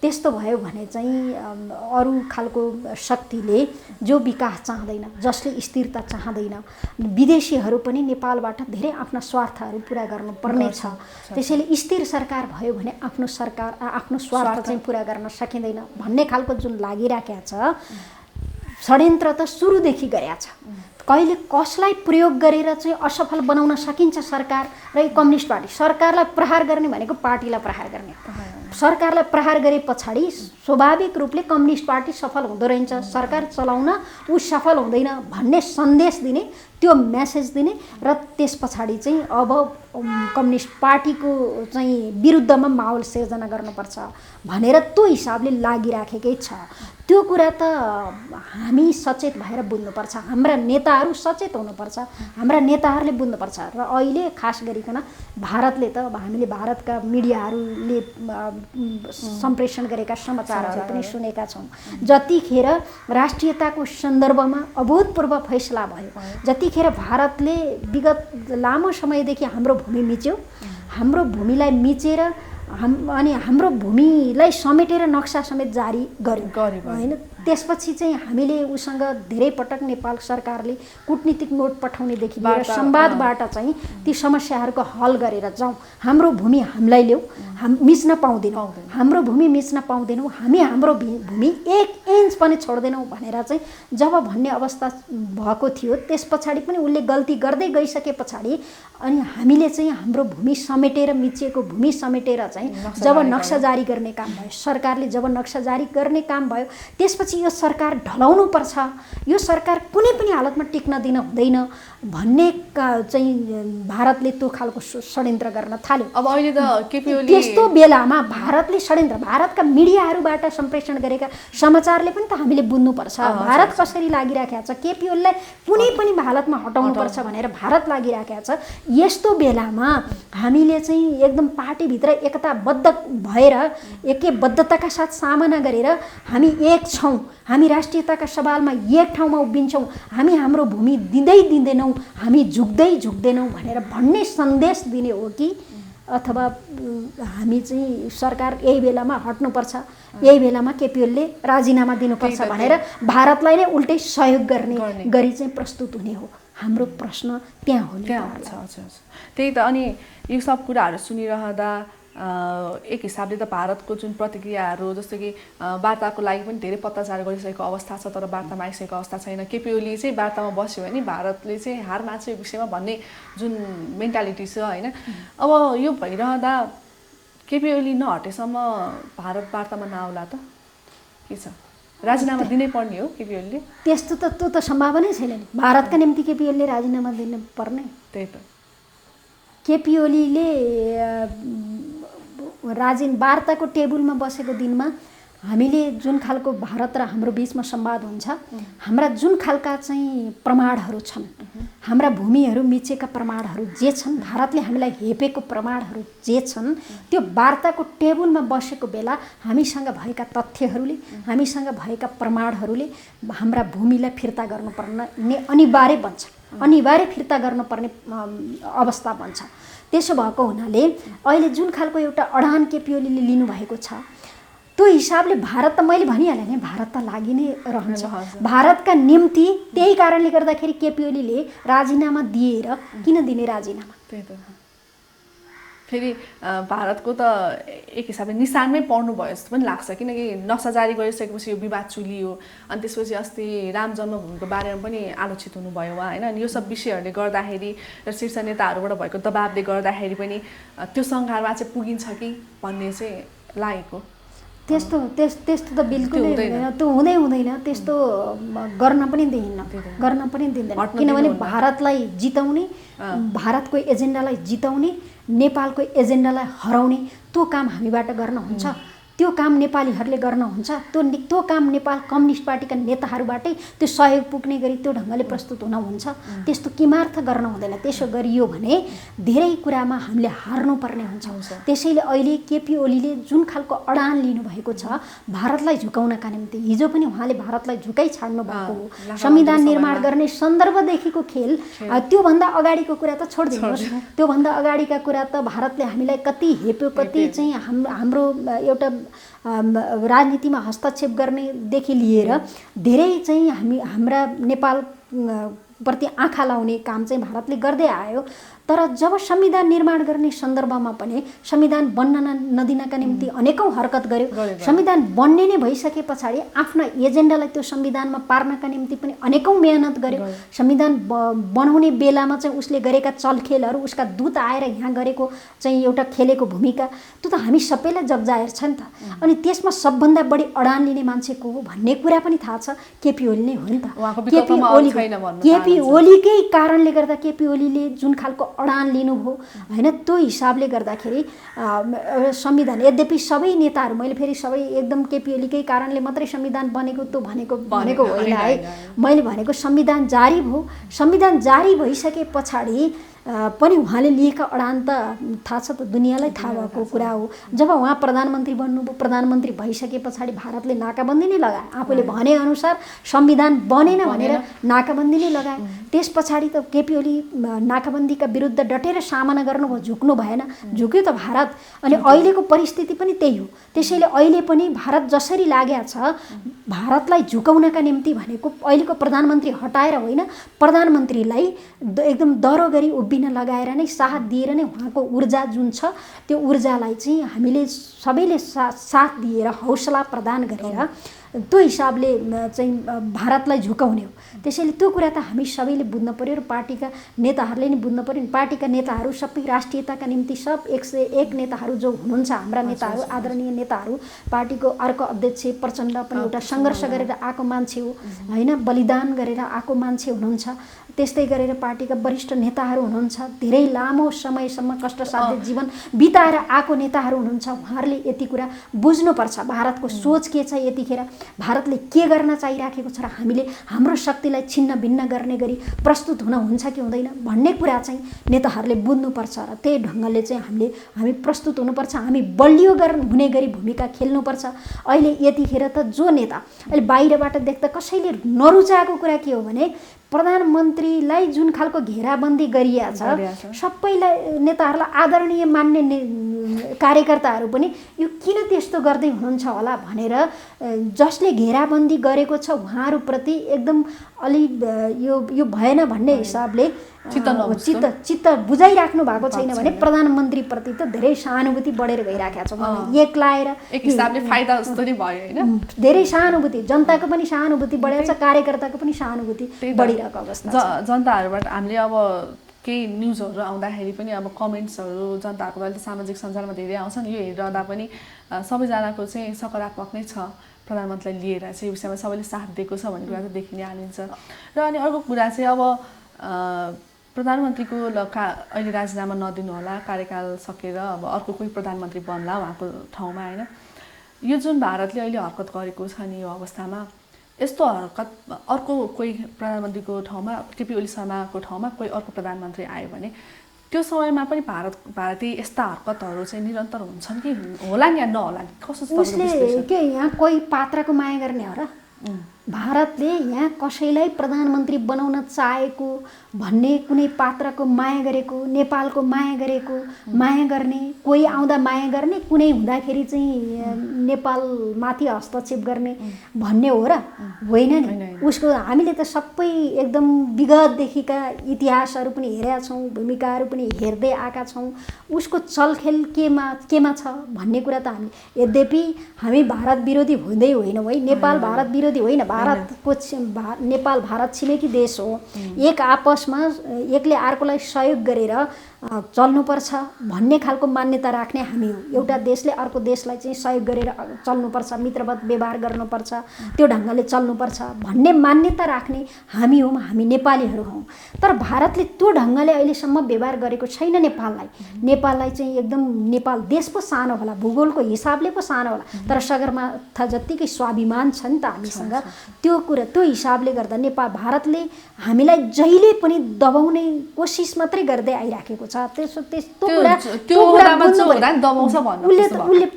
Speaker 1: त्यस्तो भयो भने चाहिँ अरू खालको शक्तिले जो विकास चाहँदैन, जसले स्थिरता चाहँदैन, विदेशीहरू पनि नेपालबाट धेरै आफ्ना स्वार्थहरू पुरा गर्नुपर्ने छ। त्यसैले स्थिर सरकार भयो भने आफ्नो स्वार्थ चाहिँ पुरा गर्न सकिँदैन भन्ने खालको जुन लागिराखेको छ षड्यन्त्र त सुरुदेखि गरेको छ। कहिले कसलाई प्रयोग गरेर चाहिँ असफल बनाउन सकिन्छ सरकार र कम्युनिस्ट पार्टी। सरकारलाई प्रहार गर्ने भनेको पार्टीलाई प्रहार गर्ने। सरकारलाई प्रहार गरे पछाडि स्वाभाविक रूपले कम्युनिस्ट पार्टी सफल हुँदो रहेछ, सरकार चलाउन ऊ सफल हुँदैन भन्ने सन्देश दिने, त्यो मेसेज दिने र त्यस पछाडि चाहिँ अब कम्युनिस्ट पार्टीको चाहिँ विरुद्धमा माहौल सिर्जना गर्नुपर्छ भनेर त्यो हिसाबले लागिराखेकै छ। त्यो कुरा त हामी सचेत भएर बुझ्नुपर्छ, हाम्रा नेताहरू सचेत हुनुपर्छ, हाम्रा नेताहरूले बुझ्नुपर्छ। र अहिले खास गरिकन भारतले त हामीले भारतका मिडियाहरूले सम्प्रेषण गरेका समाचारहरू पनि सुनेका छौँ। जतिखेर राष्ट्रियताको सन्दर्भमा अभूतपूर्व फैसला भयो, जतिखेर भारतले विगत लामो समयदेखि हाम्रो भूमि मिच्यो, हाम्रो भूमिलाई मिचेर अनि हाम्रो भूमिलाई समेटेर नक्सा समेत जारी गर्यो हैन। त्यसपछि चाहिँ हामीले उसँग धेरै पटक नेपाल सरकारले कूटनीतिक नोट पठाउनेदेखि लिएर संवादबाट चाहिँ ती समस्याहरूको हल गरेर जाउँ, हाम्रो भूमि हामीलाई ल्याऊ, मिच्न पाउँदैनौँ, हाम्रो भूमि मिच्न पाउँदैनौँ, हामी हाम्रो भूमि 1 इन्च पनि छोड्दैनौँ भनेर चाहिँ जब भन्ने अवस्था भएको थियो, त्यस पछाडि पनि उसले गल्ती गर्दै गइसके पछाडि अनि हामीले चाहिँ हाम्रो भूमि समेटेर मिचिएको भूमि समेटेर चाहिँ जब नक्सा जारी गर्ने काम भयो, सरकारले जब नक्सा जारी गर्ने काम भयो, त्यसपछि यो सरकार ढलाउनु पर्छ, यो सरकार कुनै पनि हालतमा टिक्न दिन हुँदैन भन्ने चाहिँ भारतले त्यो खालको षड्यन्त्र गर्न थाल्यो।
Speaker 2: अब अहिले त केपी ओली
Speaker 1: त्यस्तो बेलामा भारतले षड्यन्त्र, भारतका मिडियाहरूबाट सम्प्रेषण गरेका समाचारले पनि त हामीले बुझ्नुपर्छ भारत कसरी लागिराखेको छ, केपी ओलीलाई कुनै पनि हालतमा हटाउनुपर्छ भनेर भारत लागिराखेको छ। यस्तो बेलामा हामीले चाहिँ एकदम पार्टीभित्र एकताबद्ध भएर एकबद्धताका साथ सामना गरेर हामी एक छौँ, हामी राष्ट्रियताका सवालमा एक ठाउँमा उभिन्छौँ, हामी हाम्रो भूमि दिँदैनौँ, हामी झुक्दैनौँ भनेर भन्ने सन्देश दिने हो कि अथवा हामी चाहिँ सरकार यही बेलामा हट्नुपर्छ, यही बेलामा केपी ओलीले राजीनामा दिनुपर्छ भनेर भारतलाई नै उल्टै सहयोग गर्ने गरी चाहिँ प्रस्तुत हुने हो। हाम्रो प्रश्न त्यहाँ हो।
Speaker 2: त्यही त। अनि यो सब कुराहरू सुनिरहँदा एक हिसाबले त भारतको जुन प्रतिक्रियाहरू जस्तो कि वार्ताको लागि पनि धेरै पत्ताचार गरिसकेको अवस्था छ, तर वार्तामा आइसकेको अवस्था छैन। केपी ओली चाहिँ वार्तामा बस्यो भने भारतले चाहिँ हार मान्छ यो विषयमा भन्ने जुन मेन्टालिटी छ हैन। अब यो भइरहँदा केपी ओली नहटेसम्म भारत वार्तामा नआउला त के छ? राजीनामा दिनै पर्ने हो केपी ओलीले?
Speaker 1: त्यस्तो त त्यो त सम्भावनै छैन नि। भारतका निम्ति केपी ओलीले राजीनामा दिनु पर्ने?
Speaker 2: त्यही त।
Speaker 1: केपी ओलीले वार्ताको टेबलमा बसेको दिनमा हामीले जुन खालको भारत र हाम्रो बीचमा संवाद हुन्छ, हाम्रा जुन खालका चाहिँ प्रमाणहरू छन्, हाम्रा भूमिहरू मिचेका प्रमाणहरू जे छन्, भारतले हामीलाई हेपेको प्रमाणहरू जे छन्, त्यो वार्ताको टेबलमा बसेको बेला हामीसँग भएका तथ्यहरूले, हामीसँग भएका प्रमाणहरूले हाम्रा भूमिलाई फिर्ता गर्नुपर्ने अनिवार्य बन्छ, अनिवार्य फिर्ता गर्नुपर्ने अवस्था बन्छ। त्यसो भएको हुनाले अहिले जुन खालको एउटा अडान केपी ओलीले लिनुभएको छ, त्यो हिसाबले भारत त मैले भनिहालेँ नि, भारत त लागि नै रहन्छ। भारतका निम्ति त्यही कारणले गर्दाखेरि केपी ओलीले राजीनामा दिएर किन दिने राजीनामा?
Speaker 2: त्यही त। फेरि भारतको त एक हिसाबले निशानमै पर्नु भयो जस्तो पनि लाग्छ, किनकि नक्सा जारी गरिसकेपछि यो विवाद चुलियो, अनि त्यसपछि अस्ति राम जन्मभूमिको बारेमा पनि आलोचित हुनुभयो उहाँ हैन। अनि यो सब विषयहरूले गर्दाखेरि र शीर्ष नेताहरूबाट भएको दबावले गर्दाखेरि पनि त्यो सङ्घारमा चाहिँ पुगिन्छ कि भन्ने चाहिँ लागेको।
Speaker 1: त्यस्तो त बिल्कुलै हुँदैन, त्यो हुँदैन, त्यस्तो गर्न पनि दिँदैन। किनभने भारतलाई जिताउने, भारतको एजेन्डालाई जिताउने, नेपालको एजेन्डालाई हराउने त्यो काम हामीबाट गर्न हुन्छ, त्यो काम नेपालीहरूले गर्न हुन्छ, त्यो काम नेपाल कम्युनिस्ट पार्टीका नेताहरूबाटै त्यो सहयोग पुग्ने गरी त्यो ढङ्गले प्रस्तुत हुन हुन्छ। त्यस्तो किमार्थ गर्न हुँदैन। त्यसो गरियो भने धेरै कुरामा हामीले हार्नुपर्ने हुन्छ। त्यसैले अहिले केपी ओलीले जुन खालको अडान लिनुभएको छ भारतलाई झुकाउनका निम्ति, हिजो पनि उहाँले भारतलाई झुकाइ छाड्नु भएको हो। संविधान निर्माण गर्ने सन्दर्भदेखिको खेल, त्योभन्दा अगाडिको कुरा त छोडिदिनुहोस्, त्योभन्दा अगाडिका कुरा त भारतले हामीलाई कति हेप्यो, कति चाहिँ हाम्रो एउटा राजनीतिमा हस्तक्षेप गर्नेदेखि लिएर धेरै चाहिँ हाम्रा नेपाल प्रति आँखा लाउने काम चाहिँ भारतले गर्दै आयो। तर जब संविधान निर्माण गर्ने सन्दर्भमा पनि संविधान बन्न नदिनका निम्ति अनेकौं हरकत गर्यो। संविधान बन्ने नै भइसके पछाडि आफ्ना एजेन्डालाई त्यो संविधानमा पार्नका निम्ति पनि अनेकौं मेहनत गर्यो। संविधान बनाउने बेलामा चाहिँ उसले गरेका चलखेलहरू, उसका दूत आएर यहाँ गरेको चाहिँ एउटा खेलेको भूमिका, त्यो त हामी सबैलाई जगजाहेर छ नि त। अनि त्यसमा सबभन्दा बढी अडान लिने मान्छे को हो भन्ने कुरा पनि थाहा छ, केपी ओली नै हो नि त। केपी ओलीकै कारणले गर्दा केपी ओलीले जुन खालको अडान लिनुभयो हैन, त्यो हिसाबले गर्दाखेरि संविधान, यद्यपि सबै नेताहरू, मैले फेरि सबै एकदम केपी ओलीकै कारणले मात्रै संविधान बनेको त्यो भनेको होइन है। मैले भनेको संविधान जारी भयो, संविधान जारी भइसके पछाडि पनि उहाँले लिएका अडान त थाहा छ त, दुनियाँलाई थाहा भएको कुरा हो। जब उहाँ प्रधानमन्त्री बन्नुभयो, प्रधानमन्त्री भइसके पछाडि भारतले नाकाबन्दी नै लगाए, आफूले भनेअनुसार संविधान बनेन भनेर नाकाबन्दी नै लगाए। त्यस पछाडि त केपी ओली नाकाबन्दीका विरुद्ध डटेर सामना गर्नुभयो, झुक्नु भएन, झुक्यो त भारत। अनि अहिलेको परिस्थिति पनि त्यही हो। त्यसैले अहिले पनि भारत जसरी लागेको छ, भारतलाई झुकाउनका निम्ति भनेको अहिलेको प्रधानमन्त्री हटाएर होइन, प्रधानमन्त्रीलाई एकदम दह्रो गरी उभिन लगाएर नै, साथ दिएर नै उहाँको ऊर्जा जुन छ त्यो ऊर्जालाई चाहिँ हामीले सबैले साथ दिएर हौसला प्रदान गरेर त्यो हिसाबले चाहिँ भारतलाई झुकाउने हो। त्यसैले त्यो कुरा त हामी सबैले बुझ्न पर्यो र पार्टीका नेताहरूले नि बुझ्न पर्यो। पार्टीका नेताहरू सबै राष्ट्रियताका निम्ति सब 101 नेताहरू जो हुनुहुन्छ, हाम्रा नेताहरू, आदरणीय नेताहरू, पार्टीको अर्को अध्यक्ष प्रचण्ड पनि एउटा सङ्घर्ष गरेर आएको मान्छे हो हैन, बलिदान गरेर आएको मान्छे हुनुहुन्छ। त्यस्तै गरेर पार्टीका वरिष्ठ नेताहरू हुनुहुन्छ, धेरै लामो समयसम्म कष्टसाध्य जीवन बिताएर आएको नेताहरू हुनुहुन्छ। उहाँहरूले यति कुरा बुझ्नुपर्छ, भारतको सोच के छ, यतिखेर भारतले के गर्न चाहिराखेको छ र हामीले हाम्रो शक्तिलाई छिन्न भिन्न गर्ने गरी प्रस्तुत हुन हुन्छ कि हुँदैन भन्ने कुरा चाहिँ नेताहरूले बुझ्नुपर्छ। र त्यही ढङ्गले चाहिँ हामी प्रस्तुत हुनुपर्छ, हामी बलियो हुने गरी भूमिका खेल्नुपर्छ। अहिले यतिखेर त जो नेता अहिले बाहिरबाट देख्दा कसैले नरुचाएको कुरा के हो भने, प्रधानमन्त्रीलाई जुन खालको घेराबन्दी गरिया छ, सबैलाई नेताहरूलाई आदरणीय मान्ने कार्यकर्ताहरू पनि यो किन त्यस्तो गर्दै हुनुहुन्छ होला भनेर जसले घेराबन्दी गरेको छ उहाँहरूप्रति एकदम अलि यो भएन भन्ने हिसाबले चित्त बुझाइराख्नु भएको छैन भने प्रधानमन्त्रीप्रति त धेरै सहानुभूति बढेर गइराखेको छ। एक लाएर
Speaker 2: एक हिसाबले फाइदा जस्तो नै भयो हैन,
Speaker 1: धेरै सहानुभूति, जनताको पनि सहानुभूति बढेको छ, कार्यकर्ताको पनि सहानुभूति बढिरहेको अवस्था छ।
Speaker 2: जनताहरूबाट हामीले अब केही न्युजहरू आउँदाखेरि पनि अब कमेन्ट्सहरू जनताहरूको अहिले सामाजिक सञ्जालमा धेरै आउँछन्, यो हेरिरहँदा पनि सबैजनाको चाहिँ सकारात्मक नै छ। प्रधानमन्त्रीलाई लिएर चाहिँ विषयमा सबैले साथ दिएको छ भन्ने कुरा चाहिँ देखि नै हालिन्छ। र अनि अर्को कुरा चाहिँ अब प्रधानमन्त्रीको अहिले राजीनामा नदिनु होला, कार्यकाल सकेर अब अर्को कोही प्रधानमन्त्री बन्ला उहाँको ठाउँमा हैन। यो जुन भारतले अहिले हरकत गरेको छ नि, यो अवस्थामा यस्तो हरकत अर्को कोही प्रधानमन्त्रीको ठाउँमा, केपी ओली शर्माको ठाउँमा कोही अर्को प्रधानमन्त्री आयो भने त्यो समयमा पनि भारतीय यस्ता हरकतहरू चाहिँ निरन्तर हुन्छन् कि होला नि या नहोला नि, कस्तो
Speaker 1: उसले के यहाँ कोही पात्रको माया गर्ने हो र? भारतले यहाँ कसैलाई प्रधानमन्त्री बनाउन चाहेको भन्ने कुनै पात्रको माया गरेको, नेपालको माया गरेको, माया गर्ने, कोही आउँदा माया गर्ने, कुनै हुँदाखेरि चाहिँ नेपालमाथि हस्तक्षेप गर्ने भन्ने हो र? होइन नि। उसको हामीले त सबै एकदम विगतदेखिका इतिहासहरू पनि हेरेका छौँ, भूमिकाहरू पनि हेर्दै आएका छौँ। उसको चलखेल केमा छ भन्ने कुरा त हामी, यद्यपि हामी भारत विरोधी हुँदै होइनौँ है, नेपाल भारत विरोधी होइन, नेपाल भारत छिमेकी देश हो। एक आपसमा एकले अर्कोलाई सहयोग गरेर चल्नुपर्छ भन्ने खालको मान्यता राख्ने हामी हो। एउटा देशले अर्को देशलाई चाहिँ सहयोग गरेर चल्नुपर्छ, मित्रवत व्यवहार गर्नुपर्छ, त्यो ढङ्गले चल्नुपर्छ भन्ने मान्यता राख्ने हामी हौँ, हामी नेपालीहरू हौँ। तर भारतले त्यो ढङ्गले अहिलेसम्म व्यवहार गरेको छैन नेपाललाई चाहिँ एकदम, नेपाल देश पो सानो होला, भूगोलको हिसाबले पो सानो होला, तर सगरमाथा जत्तिकै स्वाभिमान छ नि त हामीसँग। त्यो कुरा, त्यो हिसाबले गर्दा भारतले हामीलाई जहिले पनि दबाउने कोसिस मात्रै गर्दै आइराखेको छ। उसले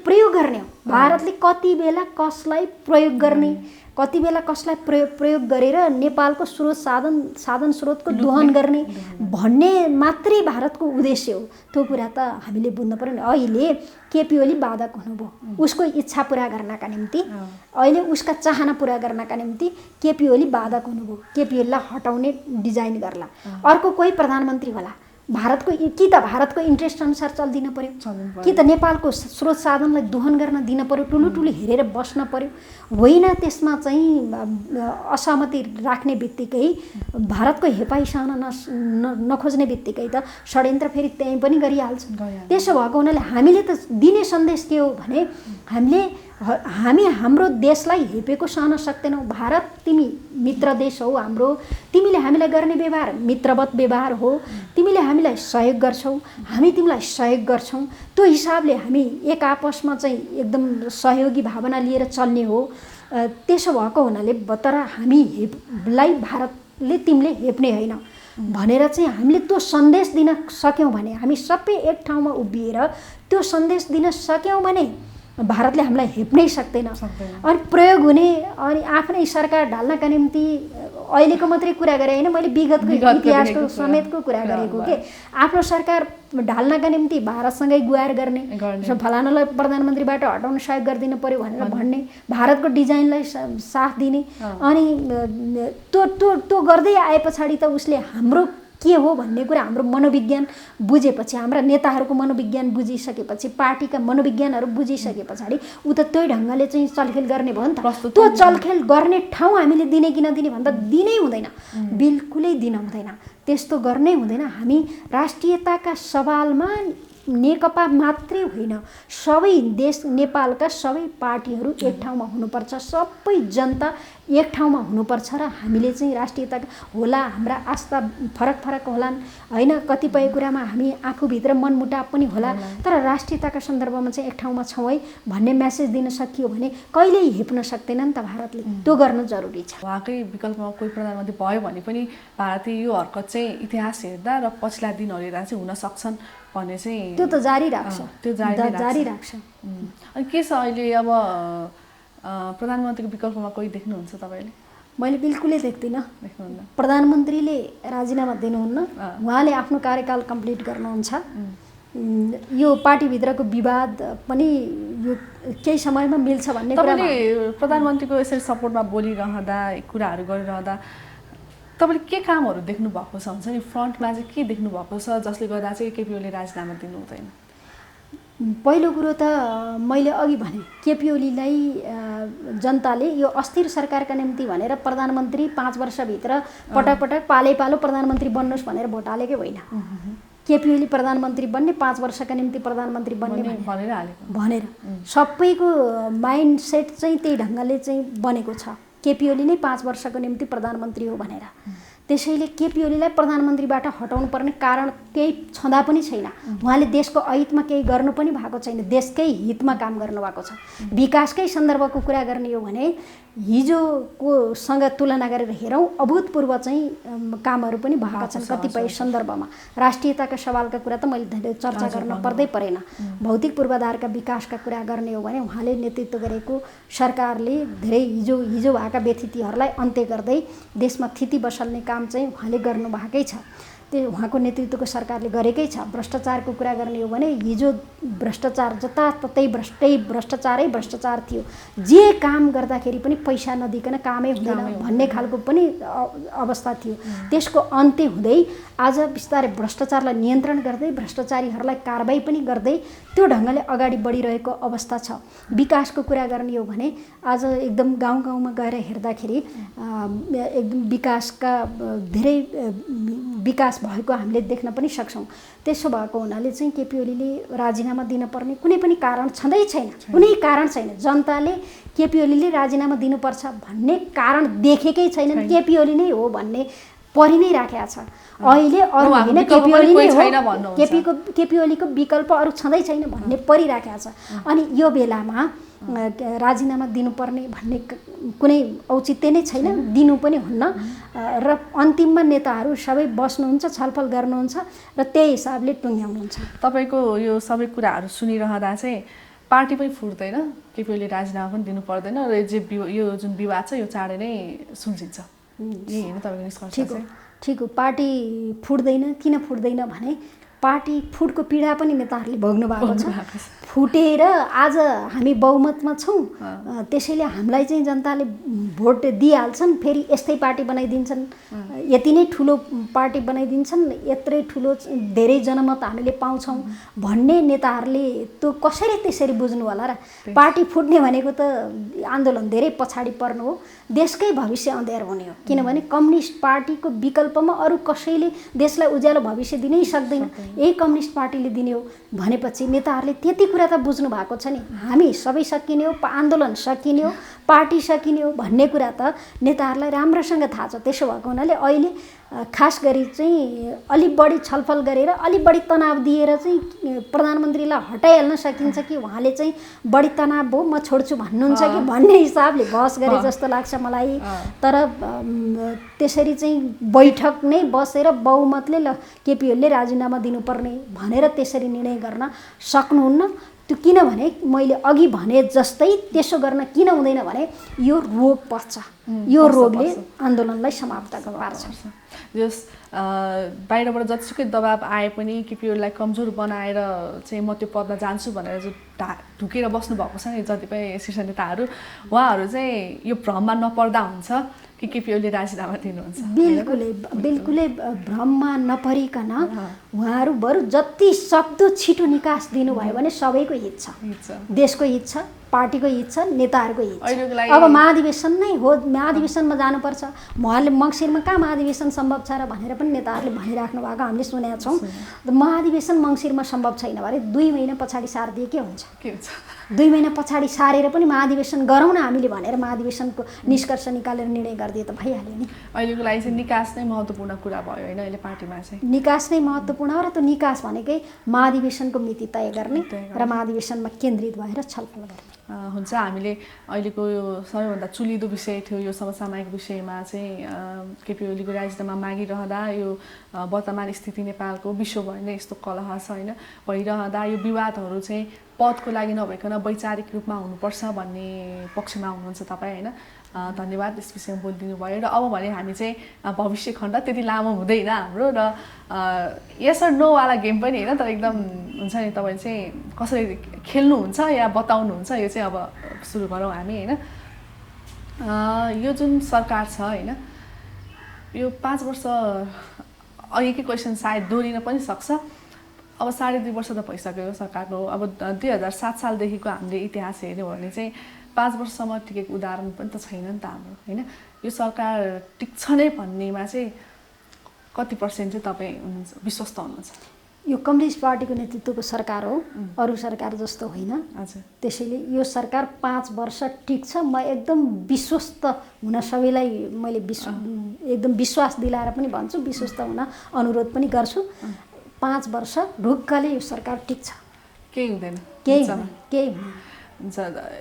Speaker 1: प्रयोग गर्ने हो, भारतले कति बेला कसलाई प्रयोग गर्ने कति बेला कसलाई प्रयोग गरेर नेपालको साधन स्रोतको दोहन गर्ने भन्ने मात्रै भारतको उद्देश्य हो। त्यो कुरा त हामीले बुझ्नु पर्यो नि। अहिले केपी ओली बाधक हुनुभयो उसको इच्छा पुरा गर्नका निम्ति, अहिले उसका चाहना पुरा गर्नका निम्ति केपी ओली बाधक हुनुभयो। केपी ओलीलाई हटाउने डिजाइन गर्ला, अर्को कोही प्रधानमन्त्री होला। भारतको कि त भारतको इन्ट्रेस्ट अनुसार चल्दिन पर्यो, कि त नेपालको स्रोत साधनलाई दोहन गर्न दिन पर्यो, ठुलो हेरेर बस्न पर्यो। होइन त्यसमा चाहिँ असहमति राख्ने बित्तिकै, भारतको हेपाइ सहन नखोज्ने बित्तिकै त षड्यन्त्र फेरि त्यहीँ पनि गरिहाल्छ। त्यसो भएको हुनाले हामीले त दिने सन्देश के हो भने हामी हाम्रो देशलाई हेपेको सहन सक्दैनौँ। भारत तिमी मित्र देश हौ हाम्रो, तिमीले हामीलाई गर्ने व्यवहार मित्रवत व्यवहार हो, तिमीले हामीलाई सहयोग गर्छौ, हामी तिमीलाई सहयोग गर्छौँ। त्यो हिसाबले हामी एक आपसमा चाहिँ एकदम सहयोगी भावना लिएर चल्ने हो। त्यसो भएको हुनाले तर हामीलाई भारतले तिमीले हेप्ने होइन भनेर चाहिँ हामीले त्यो सन्देश दिन सक्यौँ भने, हामी सबै एक ठाउँमा उभिएर त्यो सन्देश दिन सक्यौँ भने भारतले हामीलाई हेप्नै सक्दैन। अनि प्रयोग हुने अनि आफ्नै सरकार ढाल्नका निम्ति अहिलेको मात्रै कुरा गरेँ होइन, मैले विगतको इतिहासको समेतको कुरा गरेको के, आफ्नो सरकार ढाल्नका निम्ति भारतसँगै गुहार गर्ने, फलानालाई प्रधानमन्त्रीबाट हटाउन सहयोग गरिदिनु पर्यो भनेर भन्ने, भारतको डिजाइनलाई साथ दिने। अनि त्यो गर्दै आए पछाडि त उसले हाम्रो के हो भन्ने कुरा, हाम्रो मनोविज्ञान बुझेपछि, हाम्रा नेताहरूको मनोविज्ञान बुझिसकेपछि, पार्टीका मनोविज्ञानहरू बुझिसके पछाडि ऊ त त्यही ढङ्गले चाहिँ चलखेल गर्ने भयो नि त। त्यो चलखेल गर्ने ठाउँ हामीले दिने कि नदिने भन्दा दिनै हुँदैन, बिल्कुलै दिन हुँदैन, त्यस्तो गर्नै हुँदैन। हामी राष्ट्रियताका सवालमा नेकपा मात्रै होइन, सबै देश नेपालका सबै पार्टीहरू एक ठाउँमा हुनुपर्छ, सबै जनता एक ठाउँमा हुनुपर्छ र हामीले चाहिँ राष्ट्रियता होला, हाम्रा आस्था फरक होलान् होइन, कतिपय कुरामा हामी आफूभित्र मनमुटाव पनि होला, तर राष्ट्रियताका सन्दर्भमा चाहिँ एक ठाउँमा छौँ है भन्ने मेसेज दिन सकियो भने कहिल्यै हेप्न सक्दैन नि त भारतले। त्यो गर्न जरुरी छ।
Speaker 2: उहाँकै विकल्पमा कोही प्रधानमन्त्री भयो भने पनि भारतले यो हरकत चाहिँ इतिहास हेर्दा र पछिल्ला दिनहरू हेर्दा चाहिँ हुन सक्छन् भन्ने चाहिँ
Speaker 1: त्यो त जारी राख्छ,
Speaker 2: त्यो जारी
Speaker 1: राख्छ।
Speaker 2: अनि के छ अहिले अब प्रधानमन्त्रीको विकल्पमा कोही देख्नुहुन्छ तपाईँले?
Speaker 1: मैले बिल्कुलै देख्दिनँ। प्रधानमन्त्रीले राजीनामा दिनुहुन्न, उहाँले आफ्नो कार्यकाल कम्प्लिट गर्नुहुन्छ। यो पार्टीभित्रको विवाद पनि यो केही समयमा मिल्छ भन्ने कुरा।
Speaker 2: तपाईँले प्रधानमन्त्रीको यसरी सपोर्टमा बोलिरहँदा, कुराहरू गरिरहँदा तपाईँले के कामहरू देख्नु भएको छ, हुन्छ नि फ्रन्टमा चाहिँ के देख्नु भएको छ जसले गर्दा चाहिँ केपी ओलीले राजीनामा दिनु हुँदैन?
Speaker 1: पहिलो कुरो त मैले अघि भने, केपी ओलीलाई जनताले यो अस्थिर सरकारका निम्ति भनेर प्रधानमन्त्री 5 वर्षभित्र पटक पालो प्रधानमन्त्री बन्नुहोस् भनेर भोट हालेकै होइन। केपी ओली प्रधानमन्त्री बन्ने, 5 वर्षका निम्ति प्रधानमन्त्री बन्ने भनेर सबैको माइन्ड सेट चाहिँ त्यही ढङ्गले चाहिँ बनेको छ। केपी ओली नै 5 वर्षको निम्ति प्रधानमन्त्री हो भनेर। त्यसैले केपी ओलीलाई प्रधानमन्त्रीबाट हटाउनु पर्ने कारण केही छँदा पनि छैन। उहाँले देशको अहितमा केही गर्नु पनि भएको छैन, देशकै हितमा काम गर्नुभएको छ। विकासकै सन्दर्भको कुरा गर्ने हो भने हिजोकोसँग तुलना गरेर हेरौँ, अभूतपूर्व चाहिँ कामहरू पनि भएका छन् कतिपय सन्दर्भमा। राष्ट्रियताका सवालका कुरा त मैले धेरै चर्चा गर्न पर्दै परेन। भौतिक पूर्वाधारका विकासका कुरा गर्ने हो भने उहाँले नेतृत्व गरेको सरकारले धेरै हिजो भएका व्यथितिहरूलाई अन्त्य गर्दै देशमा स्थिति बसाल्ने काम चाहिँ उहाँले गर्नुभएकै छ। त्यो उहाँको नेतृत्वको सरकारले गरेकै छ। भ्रष्टाचारको कुरा गर्ने हो भने हिजो भ्रष्टाचार जताततै भ्रष्टाचार थियो। जे काम गर्दाखेरि पनि पैसा नदिकन कामै हुँदैन भन्ने खालको पनि अवस्था थियो। त्यसको अन्त्य हुँदै आज बिस्तारै भ्रष्टाचारलाई नियन्त्रण गर्दै भ्रष्टाचारीहरूलाई कारबाही पनि गर्दै त्यो ढङ्गले अगाडि बढिरहेको अवस्था छ। विकासको कुरा गर्ने हो भने आज एकदम गाउँ गएर हेर्दाखेरि एकदम विकासका धेरै विकास भएको हामीले देख्न पनि सक्छौँ। त्यसो भएको हुनाले चाहिँ केपी ओलीले राजीनामा दिनुपर्ने कुनै पनि कारण छँदै छैन, कुनै कारण छैन। जनताले केपी ओलीले राजीनामा दिनुपर्छ भन्ने कारण देखेकै छैनन्। केपी ओली नै हो भन्ने परि नै राखेको छ। अहिले अरू होइन, केपी ओली नै हो, केपी ओलीको विकल्प अरू छँदै छैन भन्ने परिराखेको छ। अनि यो बेलामा राजीनामा दिनुपर्ने भन्ने कुनै औचित्य नै छैन, दिनु पनि हुन्न। र अन्तिममा नेताहरू सबै बस्नुहुन्छ, छलफल गर्नुहुन्छ र त्यही हिसाबले टुङ्ग्याउनुहुन्छ।
Speaker 2: तपाईँको यो सबै कुराहरू सुनिरहँदा चाहिँ पार्टी पनि फुट्दैन, केपीओलीले राजीनामा पनि दिनु पर्दैन र यो जुन विवाद छ यो चाँडै नै सुल्झिन्छ। यही होइन तपाईँको निष्कर्ष चाहिँ?
Speaker 1: ठिक हो। पार्टी फुट्दैन, किन फुट्दैन भने पार्टी फुटको पीडा पनि नेताहरूले भोग्नु भएको छ। फुटेर आज हामी बहुमतमा छौँ, त्यसैले हामीलाई चाहिँ जनताले भोट दिइहाल्छन्, फेरि यस्तै पार्टी बनाइदिन्छन्, यति नै ठुलो पार्टी बनाइदिन्छन्, यत्रै ठुलो धेरै जनमत हामीले पाउँछौँ भन्ने नेताहरूले त्यो कसरी त्यसरी बुझ्नु होला र? पार्टी फुट्ने भनेको त आन्दोलन धेरै पछाडि पर्नु हो, देशकै भविष्य अँध्यारो हुने हो। किनभने कम्युनिस्ट पार्टीको विकल्पमा अरू कसैले देशलाई उज्यालो भविष्य दिनै सक्दैन, यही कम्युनिस्ट पार्टीले दिने हो भनेपछि नेताहरूले त्यति कुरा त बुझ्नु भएको छ नि। हामी सबै सकिने हो, आन्दोलन सकिने हो, पार्टी सकिने हो भन्ने कुरा त नेताहरूलाई राम्रोसँग थाहा छ। त्यसो भएको हुनाले अहिले खास गरी चाहिँ अलिक बढी छलफल गरेर अलिक बढी तनाव दिएर चाहिँ प्रधानमन्त्रीलाई हटाइहाल्न सकिन्छ कि उहाँले चाहिँ बढी तनाव भयो म छोड्छु भन्नुहुन्छ कि भन्ने हिसाबले बहस गरे जस्तो लाग्छ मलाई। तर त्यसरी चाहिँ बैठक नै बसेर बहुमतले ल केपीओलीले राजीनामा दिनुपर्ने भनेर त्यसरी निर्णय गर्न सक्नुहुन्न। त्यो किनभने मैले अघि भने जस्तै त्यसो गर्न किन हुँदैन भने यो रोग पर्छ, यो रोगले आन्दोलनलाई समाप्त पार्छ।
Speaker 2: जस बाहिरबाट जतिसुकै दबाब आए पनि केपीओलीलाई कमजोर बनाएर चाहिँ म त्यो पदमा जान्छु भनेर जो ढुकेर बस्नुभएको छ नि जतिपय शीर्ष नेताहरू, उहाँहरू चाहिँ यो भ्रममा नपर्दा हुन्छ कि केपीओलीले राजीनामा दिनुहुन्छ?
Speaker 1: बिल्कुलै भ्रममा नपरिकन उहाँहरू बरु जति सक्दो छिटो निकास दिनुभयो भने सबैको हित छ, देशको हित छ, पार्टीको हित छ, नेताहरूको हित छ। अब महाधिवेशन नै हो, महाधिवेशनमा जानुपर्छ, उहाँले मङ्सिरमा कहाँ महाधिवेशन सम्भव छ र भनेर पनि नेताहरूले भनिराख्नु भएको हामीले सुनेका छौँ। महाधिवेशन मङ्सिरमा सम्भव छैन भने 2 महिना पछाडि सारिदिए के हुन्छ? 2 महिना पछाडि सारेर पनि महाधिवेशन गरौँ न हामीले भनेर महाधिवेशनको निष्कर्ष निकालेर निर्णय गरिदिए त भइहाल्यो नि।
Speaker 2: अहिलेको लागि चाहिँ निकास नै महत्त्वपूर्ण कुरा भयो होइन अहिले पार्टीमा चाहिँ?
Speaker 1: निकास नै महत्त्वपूर्ण हो र त्यो निकास भनेकै महाधिवेशनको मिति तय गर्ने र महाधिवेशनमा केन्द्रित भएर छलफल गर्ने
Speaker 2: हुन्छ। हामीले अहिलेको यो सबैभन्दा चुलिदो विषय थियो यो समसामयिक विषयमा चाहिँ केपीओलीको राजीनामा मागिरहँदा यो वर्तमान स्थिति नेपालको विश्वभर नै यस्तो कलह छ होइन भइरहँदा यो विवादहरू चाहिँ पदको लागि नभइकन वैचारिक रूपमा हुनुपर्छ भन्ने पक्षमा हुनुहुन्छ तपाईँ होइन? धन्यवाद यस विषयमा बोलिदिनु भयो। र अब भने हामी चाहिँ भविष्य खण्ड त्यति लामो हुँदैन हाम्रो र यस र नोवाला गेम पनि होइन, तर एकदम हुन्छ नि तपाईँले चाहिँ कसरी खेल्नुहुन्छ या बताउनुहुन्छ यो चाहिँ अब सुरु गरौँ हामी होइन? यो जुन सरकार छ होइन यो 5 वर्ष अघिकै क्वेसन सायद दोहोरिन पनि सक्छ। अब 2.5 वर्ष त भइसक्यो सरकारको। अब 2007 सालदेखिको हामीले इतिहास हेर्ने हो भने चाहिँ 5 वर्षसम्म टिकेको उदाहरण पनि त छैन नि त हाम्रो होइन? यो सरकार टिक्छ नै भन्नेमा चाहिँ कति पर्सेन्ट चाहिँ तपाईँ हुनुहुन्छ विश्वस्त हुनुहुन्छ?
Speaker 1: यो कम्युनिस्ट पार्टीको नेतृत्वको सरकार हो, अरू सरकार जस्तो होइन। त्यसैले यो सरकार 5 वर्ष टिक्छ म एकदम विश्वस्त हुन सबैलाई मैले एकदम विश्वास दिलाएर पनि भन्छु, विश्वस्त हुन अनुरोध पनि गर्छु। 5 वर्ष ढुक्कले यो सरकार टिक्छ,
Speaker 2: केही हुँदैन,
Speaker 1: केही हुँदैन।
Speaker 2: हुन्छ,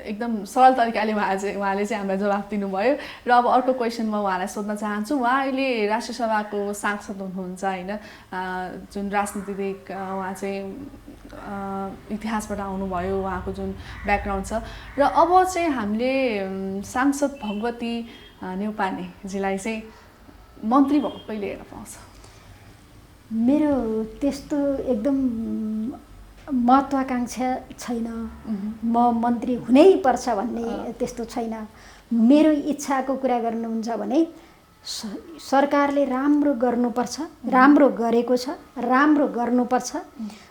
Speaker 2: एकदम सरल तरिकाले उहाँले चाहिँ हामीलाई जवाफ दिनुभयो। र अब अर्को क्वेसन म उहाँलाई सोध्न चाहन्छु। उहाँ अहिले राष्ट्रिय सभाको सांसद हुनुहुन्छ होइन, जुन राजनीतिक उहाँ चाहिँ इतिहासबाट आउनुभयो, उहाँको जुन ब्याकग्राउन्ड छ र अब चाहिँ हामीले सांसद भगवती न्यौपानेजीलाई चाहिँ मन्त्री भएको कहिले हेर्न पाउँछ?
Speaker 1: मेरो त्यस्तो एकदम महत्त्वाकांक्षा छैन, म मन्त्री हुनै पर्छ भन्ने त्यस्तो छैन। मेरो इच्छाको कुरा गर्नुहुन्छ भने सरकारले राम्रो गर्नुपर्छ, राम्रो गरेको छ, राम्रो गर्नुपर्छ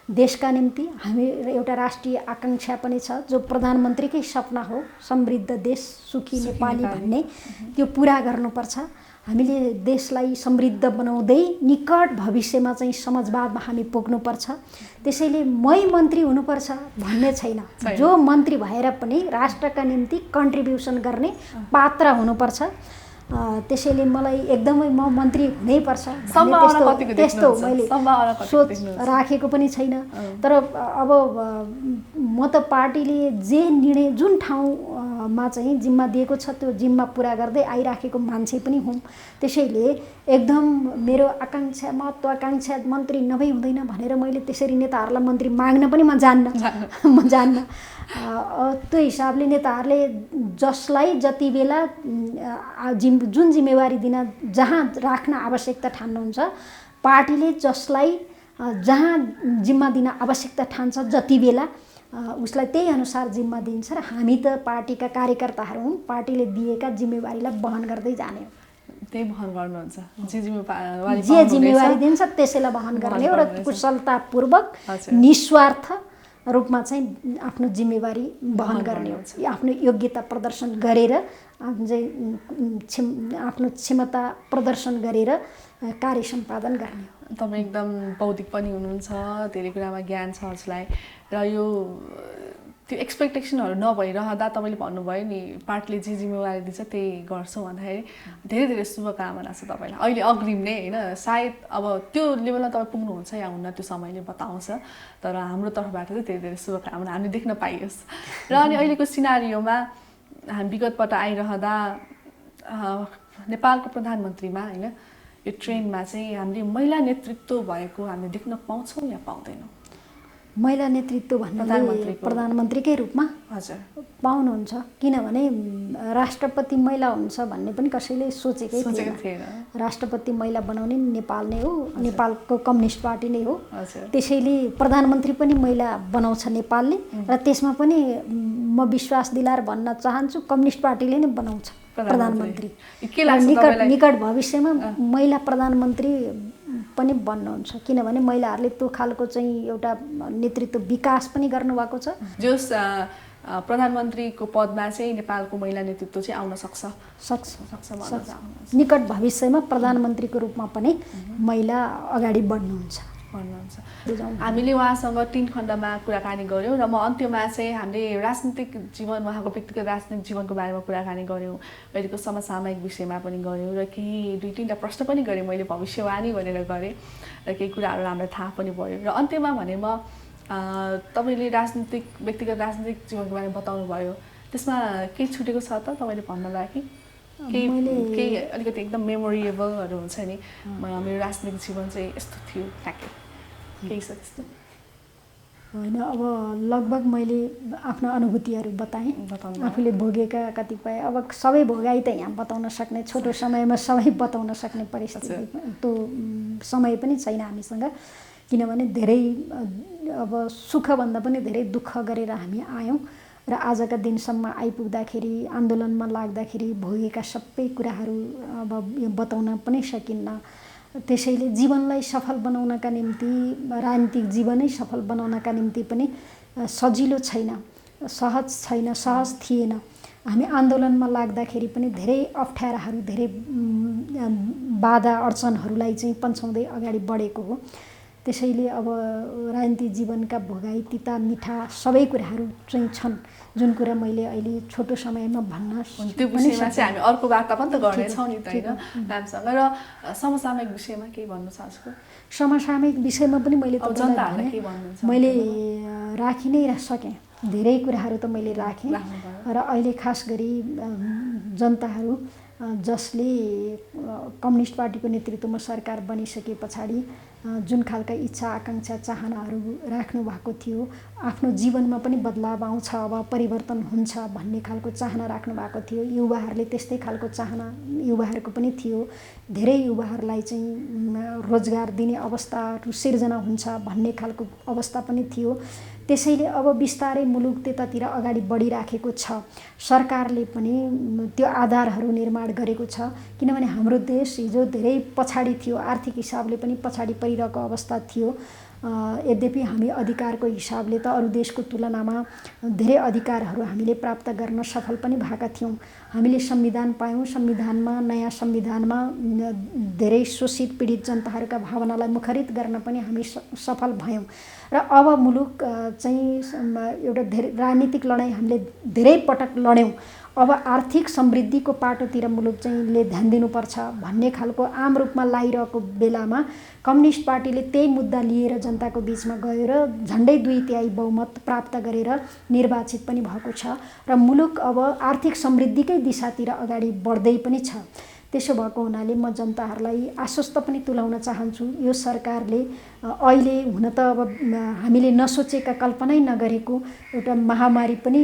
Speaker 1: देशका निम्ति। हामी एउटा राष्ट्रिय आकांक्षा पनि छ जो प्रधानमन्त्रीकै सपना हो, समृद्ध देश सुखी नेपाली भन्ने, त्यो पुरा गर्नुपर्छ। हामीले देशलाई समृद्ध बनाउँदै निकट भविष्यमा चाहिँ समाजवादमा हामी पुग्नुपर्छ। त्यसैले मै मन्त्री हुनुपर्छ भन्ने छैन, जो मन्त्री भएर पनि राष्ट्रका निम्ति कन्ट्रिब्युसन गर्ने पात्र हुनुपर्छ। त्यसैले मलाई एकदमै म मन्त्री हुनैपर्छ त्यस्तो मैले सोच राखेको पनि छैन। तर अब म त पार्टीले जे निर्णय जुन ठाउँ मा चाहिँ जिम्मा दिएको छ, त्यो जिम्मा पुरा गर्दै आइराखेको मान्छे पनि हुँ। त्यसैले एकदम मेरो आकाङ्क्षा महत्त्वाकाङ्क्षा मन्त्री नभई हुँदैन भनेर मैले त्यसरी नेताहरूलाई मन्त्री माग्न पनि म जान्न। त्यो हिसाबले नेताहरूले जसलाई जति बेला जुन जिम्मेवारी दिन जहाँ राख्न आवश्यकता ठान्नुहुन्छ, पार्टीले जसलाई जहाँ जिम्मा दिन आवश्यकता ठान्छ जति बेला उसलाई त्यही अनुसार जिम्मा दिन्छ र हामी त पार्टीका कार्यकर्ताहरू हौँ, पार्टीले दिएका जिम्मेवारीलाई वहन गर्दै जाने हो।
Speaker 2: त्यही वहन गर्नुहुन्छ,
Speaker 1: जे जिम्मेवारी दिन्छ त्यसैलाई वहन गर्ने हो र कुशलतापूर्वक निस्वार्थ रूपमा चाहिँ आफ्नो जिम्मेवारी वहन गर्ने हो। आफ्नो योग्यता प्रदर्शन गरेर आफ्नो क्षमता प्रदर्शन गरेर कार्य सम्पादन गर्ने हो।
Speaker 2: तपाईँ एकदम बौद्धिक पनि हुनुहुन्छ, धेरै कुरामा ज्ञान छ हजुरलाई, र यो त्यो एक्सपेक्टेसनहरू नभइरहँदा तपाईँले भन्नुभयो नि पार्टीले जे जिम्मेवारी दिन्छ त्यही गर्छौँ भन्दाखेरि धेरै धेरै शुभकामना छ तपाईँलाई। अहिले अग्रिम नै होइन, सायद अब त्यो लेभलमा तपाईँ पुग्नुहुन्छ या हुन्न त्यो समयले बताउँछ, तर हाम्रो तर्फबाट चाहिँ धेरै धेरै शुभकामना हामीले देख्न पाइयोस्। र अनि अहिलेको सिनारियोमा हामी विगतबाट आइरहँदा नेपालको प्रधानमन्त्रीमा होइन यो ट्रेन्डमा चाहिँ हामीले महिला नेतृत्व भएको हामीले देख्न पाउँछौँ या पाउँदैनौँ?
Speaker 1: महिला नेतृत्व भन्नाले प्रधानमन्त्रीकै रूपमा
Speaker 2: हजुर
Speaker 1: पाउनुहुन्छ, किनभने राष्ट्रपति महिला हुन्छ भन्ने पनि कसैले सोचेकै थिएन। राष्ट्रपति महिला बनाउने नेपाल नै हो, नेपालको कम्युनिस्ट पार्टी नै हो। त्यसैले प्रधानमन्त्री पनि महिला बनाउँछ नेपालले, र त्यसमा पनि म विश्वास दिलाएर भन्न चाहन्छु कम्युनिस्ट पार्टीले नै बनाउँछ प्रधानमन्त्री। निकट भविष्यमा महिला प्रधानमन्त्री पनि बन्नुहुन्छ, किनभने महिलाहरूले त्यो खालको चाहिँ एउटा नेतृत्व विकास पनि गर्नुभएको छ।
Speaker 2: जस प्रधानमन्त्रीको पदमा चाहिँ नेपालको महिला नेतृत्व चाहिँ आउन सक्छ।
Speaker 1: निकट भविष्यमा प्रधानमन्त्रीको रूपमा पनि महिला अगाडि बढ्नुहुन्छ।
Speaker 2: हामीले उहाँसँग 3 खण्डमा कुराकानी गऱ्यौँ र म अन्त्यमा चाहिँ हामीले राजनीतिक जीवन, उहाँको व्यक्तिगत राजनीतिक जीवनको बारेमा कुराकानी गऱ्यौँ, अहिलेको समसामयिक विषयमा पनि गऱ्यौँ, र केही 2-3टा प्रश्न पनि गरेँ मैले, भविष्यवाणी भनेर गरेँ, र केही कुराहरू हामीलाई थाहा पनि भयो। र अन्त्यमा भने म तपाईँले व्यक्तिगत राजनीतिक जीवनको बारेमा बताउनु भयो, त्यसमा केही छुटेको छ त तपाईँले भन्नलाई कि केही अलिकति एकदम मेमोरेबलहरू हुन्छ नि, मेरो राजनीतिक जीवन चाहिँ यस्तो थियो ठ्याक्कै केही छ त्यस्तो?
Speaker 1: होइन, अब लगभग मैले आफ्नो अनुभूतिहरू बताएँ, आफूले भोगेका कतिपय, अब सबै भोगाइ त यहाँ बताउन सक्ने, छोटो समयमा सबै बताउन सक्ने परिस्थिति त्यो समय पनि छैन हामीसँग, किनभने धेरै अब सुखभन्दा पनि धेरै दुःख गरेर हामी आयौँ र आजका दिनसम्म आइपुग्दाखेरि, आन्दोलनमा लाग्दाखेरि भोगेका सबै कुराहरू अब बताउन पनि सकिन्न। त्यसैले जीवनलाई सफल बनाउनका निम्ति, राजनीतिक जीवनै सफल बनाउनका निम्ति पनि सजिलो छैन, सहज थिएन। हामी आन्दोलनमा लाग्दाखेरि पनि धेरै अप्ठ्याराहरू, धेरै बाधा अडचनहरूलाई चाहिँ पन्छाउँदै अगाडि बढेको हो। त्यसैले अब राजनीतिक जीवनका भोगाई, तिता मिठा सबै कुराहरू चाहिँ छन्, जुन कुरा मैले अहिले छोटो समयमा भन्न
Speaker 2: त्यो विषयमा चाहिँ हामी अर्को वार्ता पनि त गर्नेछौँ नि त होइन म्यामसँग। र समसामयिक विषयमा केही भन्नु चाहन्छु?
Speaker 1: समसामयिक विषयमा पनि मैले राखि नै सकेँ, धेरै कुराहरू त मैले राखेँ, र अहिले खास गरी जनताहरू जसले कम्युनिस्ट पार्टीको नेतृत्वमा सरकार बनिसके पछाडि जुन खालका इच्छा आकाङ्क्षा चाहनाहरू राख्नु भएको थियो, आफ्नो जीवनमा पनि बदलाव आउँछ, अब परिवर्तन हुन्छ भन्ने खालको चाहना राख्नु भएको थियो, युवाहरूले त्यस्तै खालको चाहना युवाहरूको पनि थियो। धेरै युवाहरूलाई चाहिँ रोजगार दिने अवस्थाहरू सिर्जना हुन्छ भन्ने खालको अवस्था पनि थियो। त्यसैले अब बिस्तारै मुलुक त्यतातिर अगाडि बढिराखेको छ। सरकारले पनि त्यो आधारहरू निर्माण गरेको छ, किनभने हाम्रो देश हिजो धेरै पछाडि थियो, आर्थिक हिसाबले पनि पछाडि परिरहेको अवस्था थियो। यद्यपि हामी अधिकारको हिसाबले त अरू देशको तुलनामा धेरै अधिकारहरू हामीले प्राप्त गर्न सफल पनि भएका थियौँ। हामीले संविधान पायौँ, संविधानमा, नयाँ संविधानमा धेरै शोषित पीडित जनताहरूका भावनालाई मुखरित गर्न पनि हामी सफल भयौँ। र अब मुलुक चाहिँ एउटा धेरै राजनीतिक लडाइँ हामीले धेरै पटक लड्यौँ। अब आर्थिक समृद्धिको पाटोतिर मुलुक चाहिँ ले ध्यान दिनुपर्छ भन्ने खालको आम रूपमा लागिरहेको बेलामा कम्युनिस्ट पार्टीले त्यही मुद्दा लिएर जनताको बिचमा गयो र झन्डै 2/3 बहुमत प्राप्त गरेर निर्वाचित पनि भएको छ र मुलुक अब आर्थिक समृद्धिकै दिशातिर अगाडि बढ्दै पनि छ। त्यसो भएको हुनाले म जनताहरूलाई आश्वस्त पनि तुल्याउन चाहन्छु, यो सरकारले अहिले हुन त अब हामीले नसोचेका कल्पनै नगरेको एउटा महामारी पनि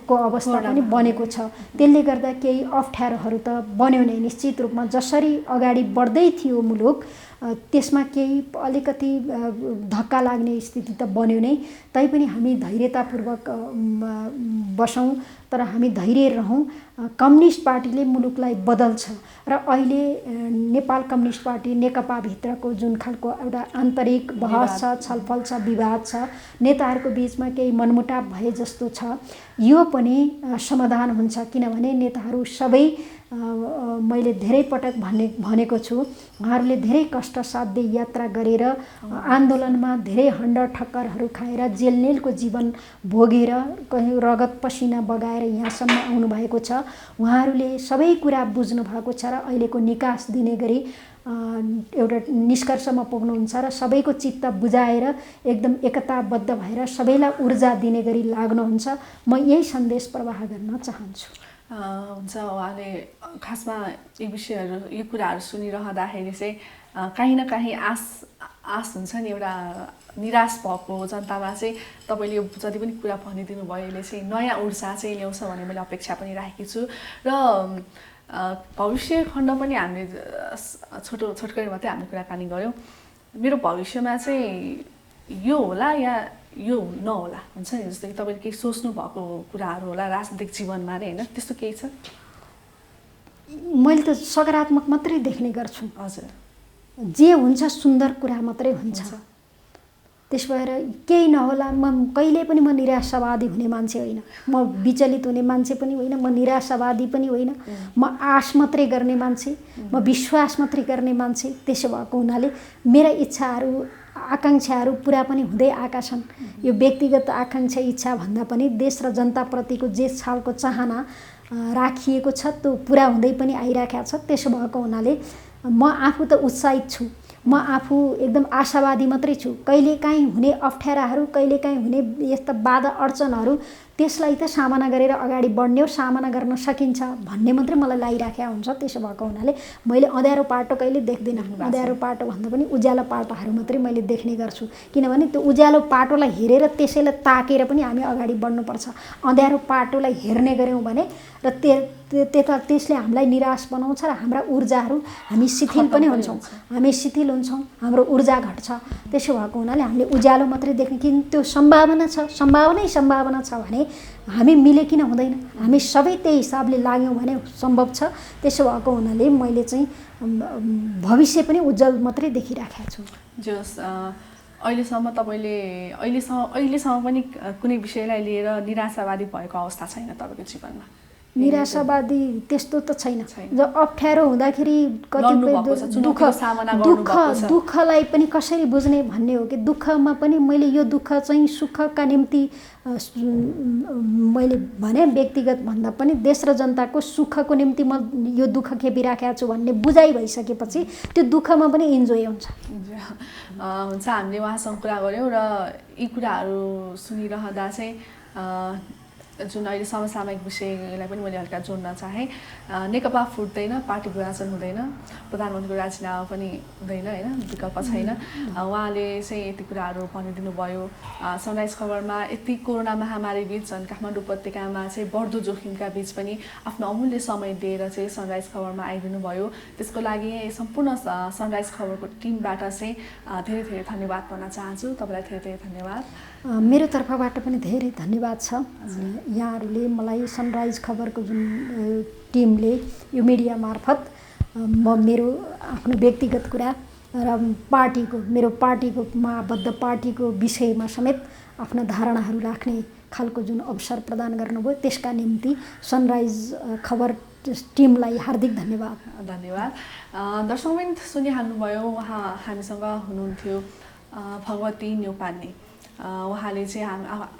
Speaker 1: को अवस्था पनि बनेको छ। त्यसले गर्दा केही अप्ठ्यारोहरू त बन्यो नै निश्चित रूपमा। जसरी अगाडि बढ्दै थियो मुलुक त्यसमा केही अलिकति धक्का लाग्ने स्थिति त बन्यो नै, तैपनि हामी धैर्यतापूर्वक बसौँ, तर हामी धैर्य रहौँ। कम्युनिस्ट पार्टीले मुलुकलाई बदल्छ र अहिले नेपाल कम्युनिस्ट पार्टी नेकपाभित्रको जुन खालको एउटा आन्तरिक बहस छ, छलफल छ, विवाद छ, नेताहरूको बिचमा केही मनमुटाव भए जस्तो छ, यो पनि समाधान हुन्छ। किनभने नेताहरू सबै मैले धेरै पटक भनेको छु, उहाँहरूले धेरै कष्टसाध्य यात्रा गरेर आन्दोलनमा धेरै हण्ड ठक्करहरू खाएर जेलनेलको जीवन भोगेर कहीँ रगत पसिना बगाएर यहाँसम्म आउनुभएको छ। उहाँहरूले सबै कुरा बुझ्नु भएको छ र अहिलेको निकास दिने गरी एउटा निष्कर्षमा पुग्नुहुन्छ र सबैको चित्त बुझाएर एकदम एकताबद्ध भएर सबैलाई ऊर्जा दिने गरी लाग्नुहुन्छ। म यही सन्देश प्रवाह गर्न चाहन्छु।
Speaker 2: हुन्छ, उहाँले खासमा यी विषयहरू यी कुराहरू सुनिरहँदाखेरि चाहिँ काहीँ न काहीँ आश हुन्छ नि, एउटा निराश भएको जनतामा चाहिँ तपाईँले यो जति पनि कुरा भनिदिनु भयो यसले चाहिँ नयाँ ऊर्जा चाहिँ ल्याउँछ भन्ने मैले अपेक्षा पनि राखेकी छु। र भविष्य खण्ड पनि हामीले छोटकरी मात्रै हामीले कुराकानी गऱ्यौँ। मेरो भविष्यमा चाहिँ यो होला या यो नहोला हुन्छ नि, जस्तै कि तपाईँले केही सोच्नु भएको कुराहरू होला राजनीतिक जीवनमा नै, होइन त्यस्तो केही छ?
Speaker 1: मैले त सकारात्मक मात्रै देख्ने गर्छु।
Speaker 2: हजुर,
Speaker 1: जे हुन्छ सुन्दर कुरा मात्रै हुन्छ। त्यस भएर केही नहोला, म कहिले पनि म निराशावादी हुने मान्छे होइन, म विचलित हुने मान्छे पनि होइन, म निराशावादी पनि होइन। म आश मात्रै गर्ने मान्छे, म विश्वास मात्रै गर्ने मान्छे। त्यसो भएको हुनाले मेरा इच्छाहरू आकाङ्क्षाहरू पुरा पनि हुँदै आएका छन्। यो व्यक्तिगत आकाङ्क्षा इच्छा भन्दा पनि देश र जनताप्रतिको जे खालको चाहना राखिएको छ त्यो पुरा हुँदै पनि आइरहेको छ। त्यसो भएको हुनाले म आफू त उत्साहित छु, म आफू एकदम आशावादी मात्रै छु। कहिलेकाहीँ हुने अप्ठ्याराहरू, कहिलेकाहीँ हुने यस्ता बाधा अडचनहरू त्यसलाई त सामना गरेर अगाडि बढ्ने हो, सामना गर्न सकिन्छ भन्ने मात्रै मलाई लागिराखेको हुन्छ। त्यसो भएको हुनाले मैले अँध्यारो पाटो कहिले देख्दिनँ। अँध्यारो पाटो भन्दा पनि उज्यालो पाटोहरू मात्रै मैले देख्ने गर्छु। किनभने त्यो उज्यालो पाटोलाई हेरेर त्यसैलाई ताकेर पनि हामी अगाडि बढ्नुपर्छ। अँध्यारो पाटोलाई हेर्ने गऱ्यौँ भने र त्यसले हामीलाई निराश बनाउँछ र हाम्रा ऊर्जाहरू हामी शिथिल पनि हुन्छौँ, हामी शिथिल हुन्छौँ, हाम्रो ऊर्जा घट्छ। त्यसो भएको हुनाले हामीले उज्यालो मात्रै देख्ने, किन त्यो सम्भावना छ, सम्भावना छ भने हामी मिले किन हुँदैन? हामी सबै त्यही हिसाबले लाग्यौँ भने सम्भव छ। त्यसो भएको हुनाले मैले चाहिँ भविष्य पनि उज्जवल मात्रै देखिराखेको छु।
Speaker 2: जस अहिलेसम्म तपाईँले अहिलेसम्म पनि कुनै विषयलाई लिएर निराशावादी भएको अवस्था छैन तपाईँको जीवनमा?
Speaker 1: निराशावादी त्यस्तो त छैन। जब अप्ठ्यारो हुँदाखेरि कतिपय दुःखलाई पनि कसरी बुझ्ने भन्ने हो कि दुःखमा पनि मैले यो दुःख चाहिँ सुखका निम्ति मैले भने व्यक्तिगत भन्दा पनि देश र जनताको सुखको निम्ति म यो दुःख खेपिराखेको छु भन्ने बुझाइ भइसकेपछि त्यो दुःखमा पनि इन्जोय हुन्छ।
Speaker 2: हामीले उहाँसँग कुरा गऱ्यौँ र यी कुराहरू सुनिरहँदा चाहिँ जुन अहिले समसामयिक विषयलाई पनि मैले हल्का जोड्न चाहेँ। नेकपा फुट्दैन, पार्टी विभाजन हुँदैन, प्रधानमन्त्रीको राजीनामा पनि हुँदैन, होइन विकल्प छैन। उहाँले चाहिँ यति कुराहरू भनिदिनु भयो। सनराइज खबरमा यति कोरोना महामारी बिच झन् काठमाडौँ उपत्यकामा चाहिँ बढ्दो जोखिमका बिच पनि आफ्नो अमूल्य समय दिएर चाहिँ सनराइज खबरमा आइदिनु भयो। त्यसको लागि सम्पूर्ण सनराइज खबरको टिमबाट चाहिँ धेरै धेरै धन्यवाद भन्न चाहन्छु। तपाईँलाई धेरै धेरै धन्यवाद।
Speaker 1: मेरो तर्फबाट पनि धेरै धन्यवाद छ। यहाँहरूले मलाई सनराइज खबरको जुन टिमले यो मिडिया मार्फत म मेरो आफ्नो व्यक्तिगत कुरा र मेरो पार्टीको महाबद्ध पार्टीको विषयमा समेत आफ्ना धारणाहरू राख्ने खालको जुन अवसर प्रदान गर्नुभयो त्यसका निम्ति सनराइज खबर टिमलाई हार्दिक धन्यवाद।
Speaker 2: दर्शकवृन्द सुनिहाल्नुभयो, उहाँ हामीसँग हुनुहुन्थ्यो भगवती न्यौपाने। उहाँले चाहिँ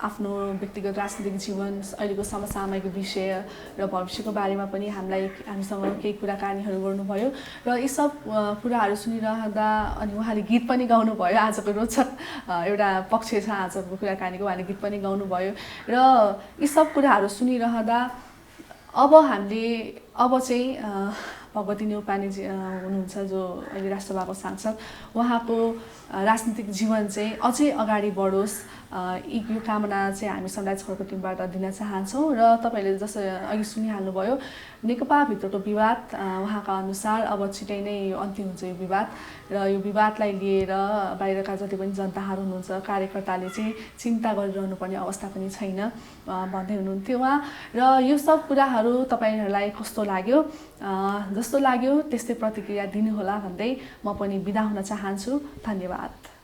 Speaker 2: आफ्नो व्यक्तिगत राजनीतिक जीवन, अहिलेको समसामयिक विषय र भविष्यको बारेमा पनि हामीसँग केही कुराकानीहरू गर्नुभयो र यी सब कुराहरू सुनिरहँदा अनि उहाँले गीत पनि गाउनुभयो। आजको रोचक एउटा पक्ष छ आजको कुराकानीको, उहाँले गीत पनि गाउनुभयो र यी सब कुराहरू सुनिरहँदा अब चाहिँ भगवती न्यौपानेजी हुनुहुन्छ जो अहिले राष्ट्रसभाको सांसद, उहाँको राजनीतिक जीवन चाहिँ अझै अगाडि बढोस्, यो कामना चाहिँ हामी समुदाय छलको टिमबाट दिन चाहन्छौँ। र तपाईँले जसरी अघि सुनिहाल्नुभयो, नेकपाभित्रको विवाद उहाँका अनुसार अब छिटै नै अन्त्य हुन्छ यो विवाद, र यो विवादलाई लिएर बाहिरका जति पनि जनताहरू हुनुहुन्छ, कार्यकर्ताले चाहिँ चिन्ता गरिरहनु पर्ने अवस्था पनि छैन भन्दै हुनुहुन्थ्यो उहाँ। र यो सब कुराहरू तपाईँहरूलाई कस्तो लाग्यो, जस्तो लाग्यो त्यस्तै प्रतिक्रिया दिनुहोला भन्दै म पनि बिदा हुन चाहन्छु। धन्यवाद।